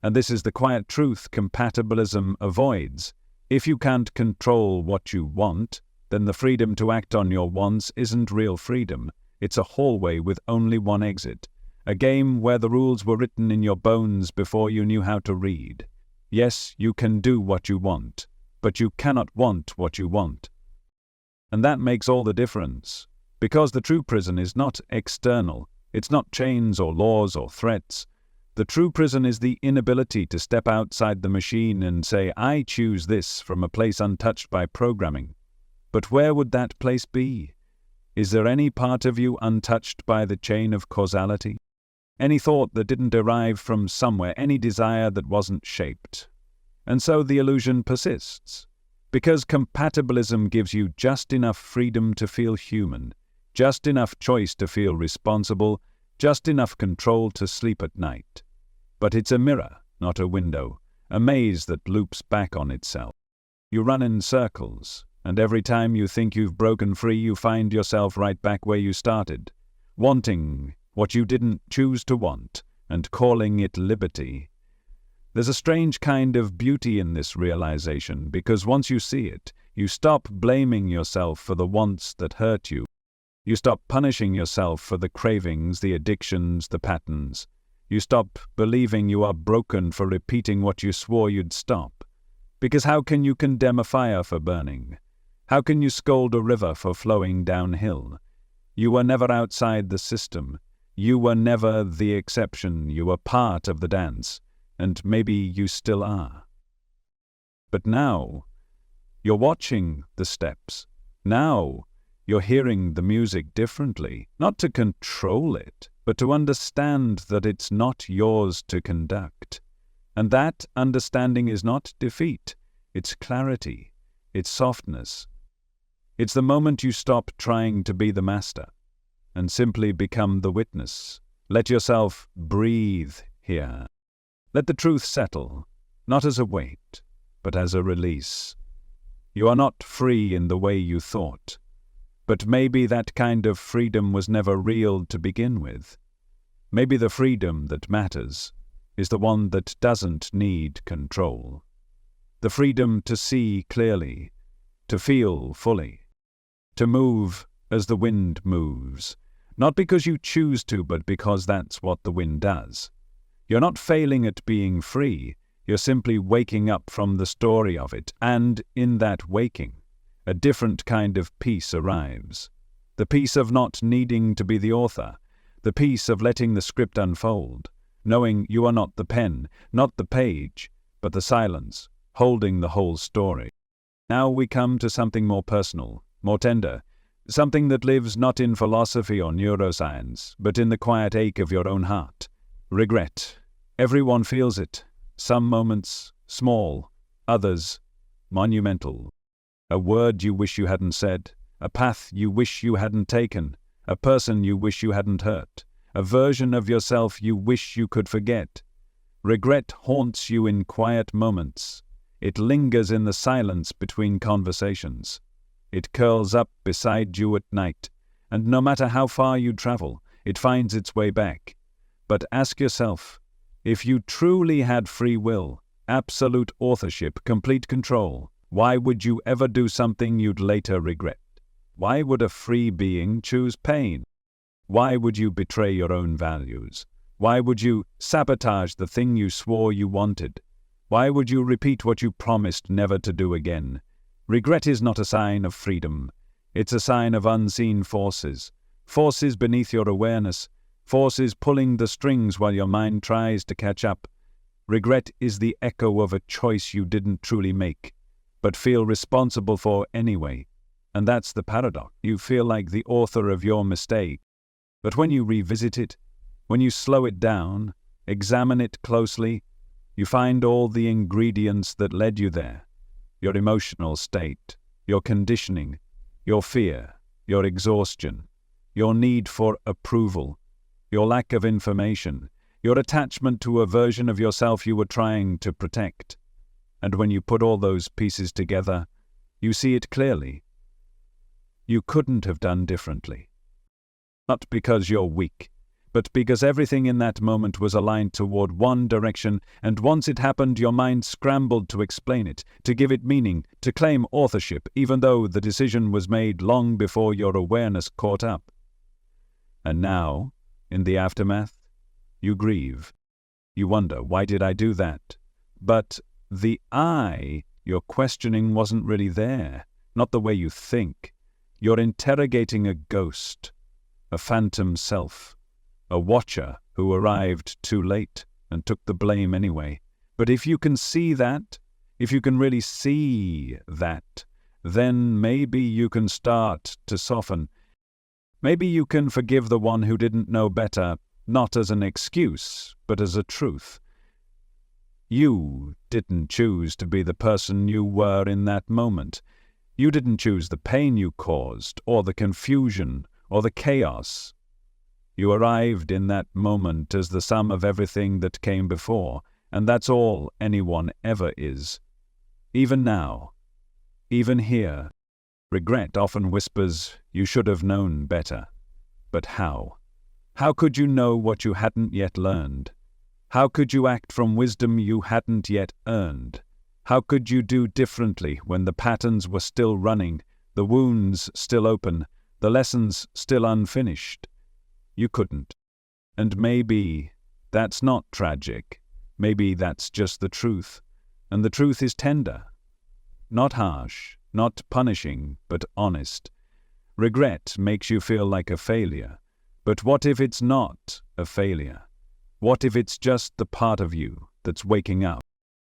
And this is the quiet truth compatibilism avoids. If you can't control what you want, then the freedom to act on your wants isn't real freedom. It's a hallway with only one exit. A game where the rules were written in your bones before you knew how to read. Yes, you can do what you want, but you cannot want what you want. And that makes all the difference. Because the true prison is not external. It's not chains or laws or threats. The true prison is the inability to step outside the machine and say, I choose this, from a place untouched by programming. But where would that place be? Is there any part of you untouched by the chain of causality? Any thought that didn't arrive from somewhere, any desire that wasn't shaped? And so the illusion persists. Because compatibilism gives you just enough freedom to feel human, just enough choice to feel responsible, just enough control to sleep at night. But it's a mirror, not a window, a maze that loops back on itself. You run in circles, and every time you think you've broken free, you find yourself right back where you started, wanting what you didn't choose to want, and calling it liberty. There's a strange kind of beauty in this realization, because once you see it, you stop blaming yourself for the wants that hurt you. You stop punishing yourself for the cravings, the addictions, the patterns. You stop believing you are broken for repeating what you swore you'd stop. Because how can you condemn a fire for burning? How can you scold a river for flowing downhill? You were never outside the system. You were never the exception. You were part of the dance, and maybe you still are. But now, you're watching the steps. Now, you're hearing the music differently, not to control it, but to understand that it's not yours to conduct. And that understanding is not defeat, it's clarity, it's softness. It's the moment you stop trying to be the master and simply become the witness. Let yourself breathe here. Let the truth settle, not as a weight, but as a release. You are not free in the way you thought, but maybe that kind of freedom was never real to begin with. Maybe the freedom that matters is the one that doesn't need control. The freedom to see clearly, to feel fully, to move as the wind moves, not because you choose to, but because that's what the wind does. You're not failing at being free, you're simply waking up from the story of it, and in that waking, a different kind of peace arrives. The peace of not needing to be the author, the peace of letting the script unfold, knowing you are not the pen, not the page, but the silence, holding the whole story. Now we come to something more personal, more tender, something that lives not in philosophy or neuroscience, but in the quiet ache of your own heart. Regret. Everyone feels it. Some moments, small, others, monumental. A word you wish you hadn't said, a path you wish you hadn't taken, a person you wish you hadn't hurt, a version of yourself you wish you could forget. Regret haunts you in quiet moments. It lingers in the silence between conversations. It curls up beside you at night, and no matter how far you travel, it finds its way back. But ask yourself, if you truly had free will, absolute authorship, complete control, why would you ever do something you'd later regret? Why would a free being choose pain? Why would you betray your own values? Why would you sabotage the thing you swore you wanted? Why would you repeat what you promised never to do again? Regret is not a sign of freedom. It's a sign of unseen forces. Forces beneath your awareness. Forces pulling the strings while your mind tries to catch up. Regret is the echo of a choice you didn't truly make, but feel responsible for anyway. And that's the paradox. You feel like the author of your mistake. But when you revisit it, when you slow it down, examine it closely, you find all the ingredients that led you there. Your emotional state, your conditioning, your fear, your exhaustion, your need for approval, your lack of information, your attachment to a version of yourself you were trying to protect. And when you put all those pieces together, you see it clearly. You couldn't have done differently. Not because you're weak, but because everything in that moment was aligned toward one direction, and once it happened, your mind scrambled to explain it, to give it meaning, to claim authorship, even though the decision was made long before your awareness caught up. And now, in the aftermath, you grieve. You wonder, why did I do that? But the I you're questioning wasn't really there, not the way you think. You're interrogating a ghost, a phantom self, a watcher who arrived too late and took the blame anyway. But if you can see that, if you can really see that, then maybe you can start to soften. Maybe you can forgive the one who didn't know better, not as an excuse, but as a truth. You didn't choose to be the person you were in that moment. You didn't choose the pain you caused, or the confusion, or the chaos. You arrived in that moment as the sum of everything that came before, and that's all anyone ever is. Even now, even here, regret often whispers, you should have known better. But how? How could you know what you hadn't yet learned? How could you act from wisdom you hadn't yet earned? How could you do differently when the patterns were still running, the wounds still open, the lessons still unfinished? You couldn't. And maybe That's not tragic. Maybe that's just the truth. And the truth is tender. Not harsh, not punishing, but honest. Regret makes you feel like a failure. But what if it's not a failure? What if it's just the part of you that's waking up?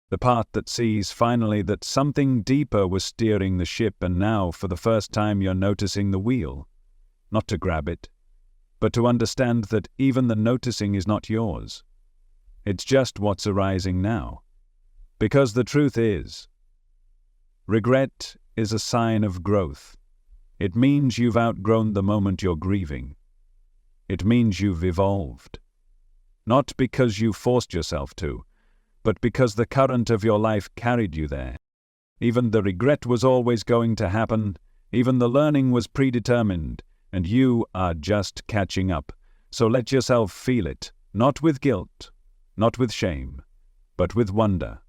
The part that sees finally that something deeper was steering the ship, and now for the first time you're noticing the wheel. Not to grab it, but to understand that even the noticing is not yours. It's just what's arising now. Because the truth is, regret is a sign of growth. It means you've outgrown the moment you're grieving. It means you've evolved. Not because you forced yourself to, but because the current of your life carried you there. Even the regret was always going to happen, even the learning was predetermined, and you are just catching up. So let yourself feel it, not with guilt, not with shame, but with wonder.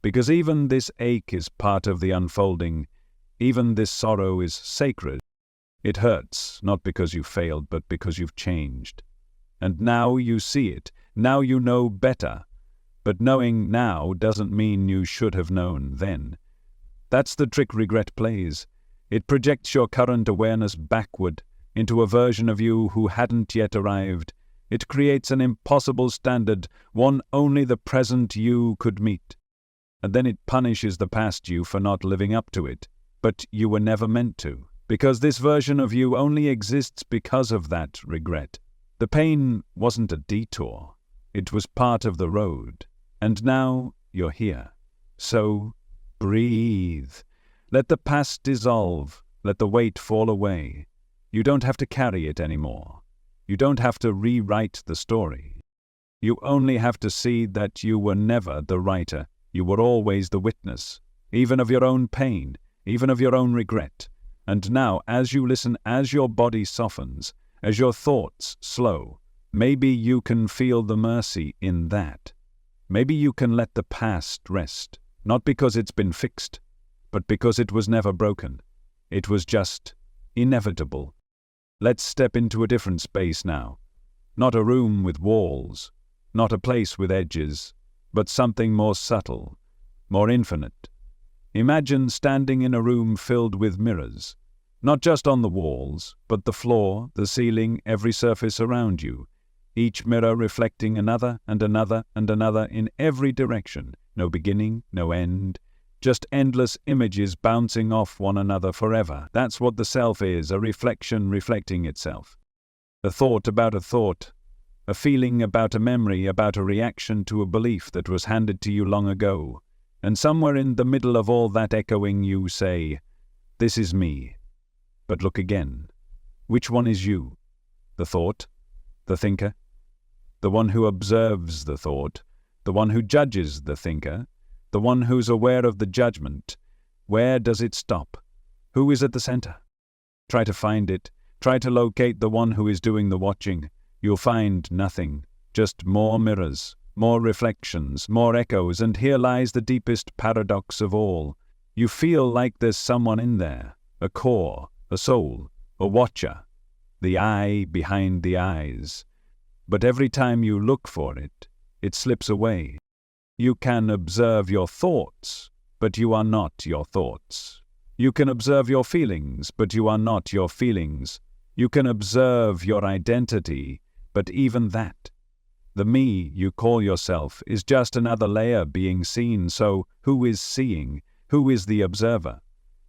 Because even this ache is part of the unfolding, even this sorrow is sacred. It hurts, not because you failed, but because you've changed. And now you see it, now you know better. But knowing now doesn't mean you should have known then. That's the trick regret plays. It projects your current awareness backward into a version of you who hadn't yet arrived. It creates an impossible standard, one only the present you could meet. And then it punishes the past you for not living up to it. But you were never meant to, because this version of you only exists because of that regret. The pain wasn't a detour. It was part of the road. And now you're here. So breathe. Let the past dissolve. Let the weight fall away. You don't have to carry it anymore. You don't have to rewrite the story. You only have to see that you were never the writer. You were always the witness, even of your own pain, even of your own regret. And now, as you listen, as your body softens, as your thoughts slow, maybe you can feel the mercy in that. Maybe you can let the past rest, not because it's been fixed, but because it was never broken. It was just inevitable. Let's step into a different space now. Not a room with walls, not a place with edges, but something more subtle, more infinite. Imagine standing in a room filled with mirrors, not just on the walls, but the floor, the ceiling, every surface around you. Each mirror reflecting another and another and another in every direction. No beginning, no end. Just endless images bouncing off one another forever. That's what the self is, a reflection reflecting itself. A thought about a thought. A feeling about a memory, about a reaction to a belief that was handed to you long ago. And somewhere in the middle of all that echoing you say, "This is me." But look again. Which one is you? The thought? The thinker? The one who observes the thought, the one who judges the thinker, the one who's aware of the judgment. Where does it stop? Who is at the center? Try to find it. Try to locate the one who is doing the watching. You'll find nothing, just more mirrors, more reflections, more echoes, and here lies the deepest paradox of all. You feel like there's someone in there, a core, a soul, a watcher, the eye behind the eyes. But every time you look for it, it slips away. You can observe your thoughts, but you are not your thoughts. You can observe your feelings, but you are not your feelings. You can observe your identity, but even that, the me you call yourself, is just another layer being seen. So who is seeing? Who is the observer?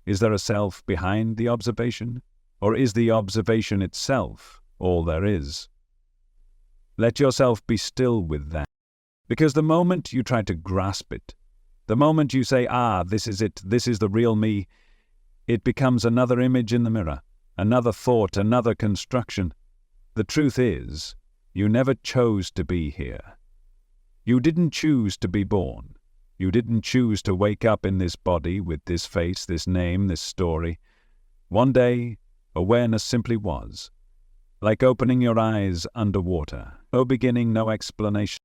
Is there a self behind the observation? Or is the observation itself all there is? Let yourself be still with that. Because the moment you try to grasp it, the moment you say, this is it, this is the real me, it becomes another image in the mirror, another thought, another construction. The truth is, you never chose to be here. You didn't choose to be born. You didn't choose to wake up in this body with this face, this name, this story. One day, awareness simply was. Like opening your eyes underwater. No beginning, no explanation.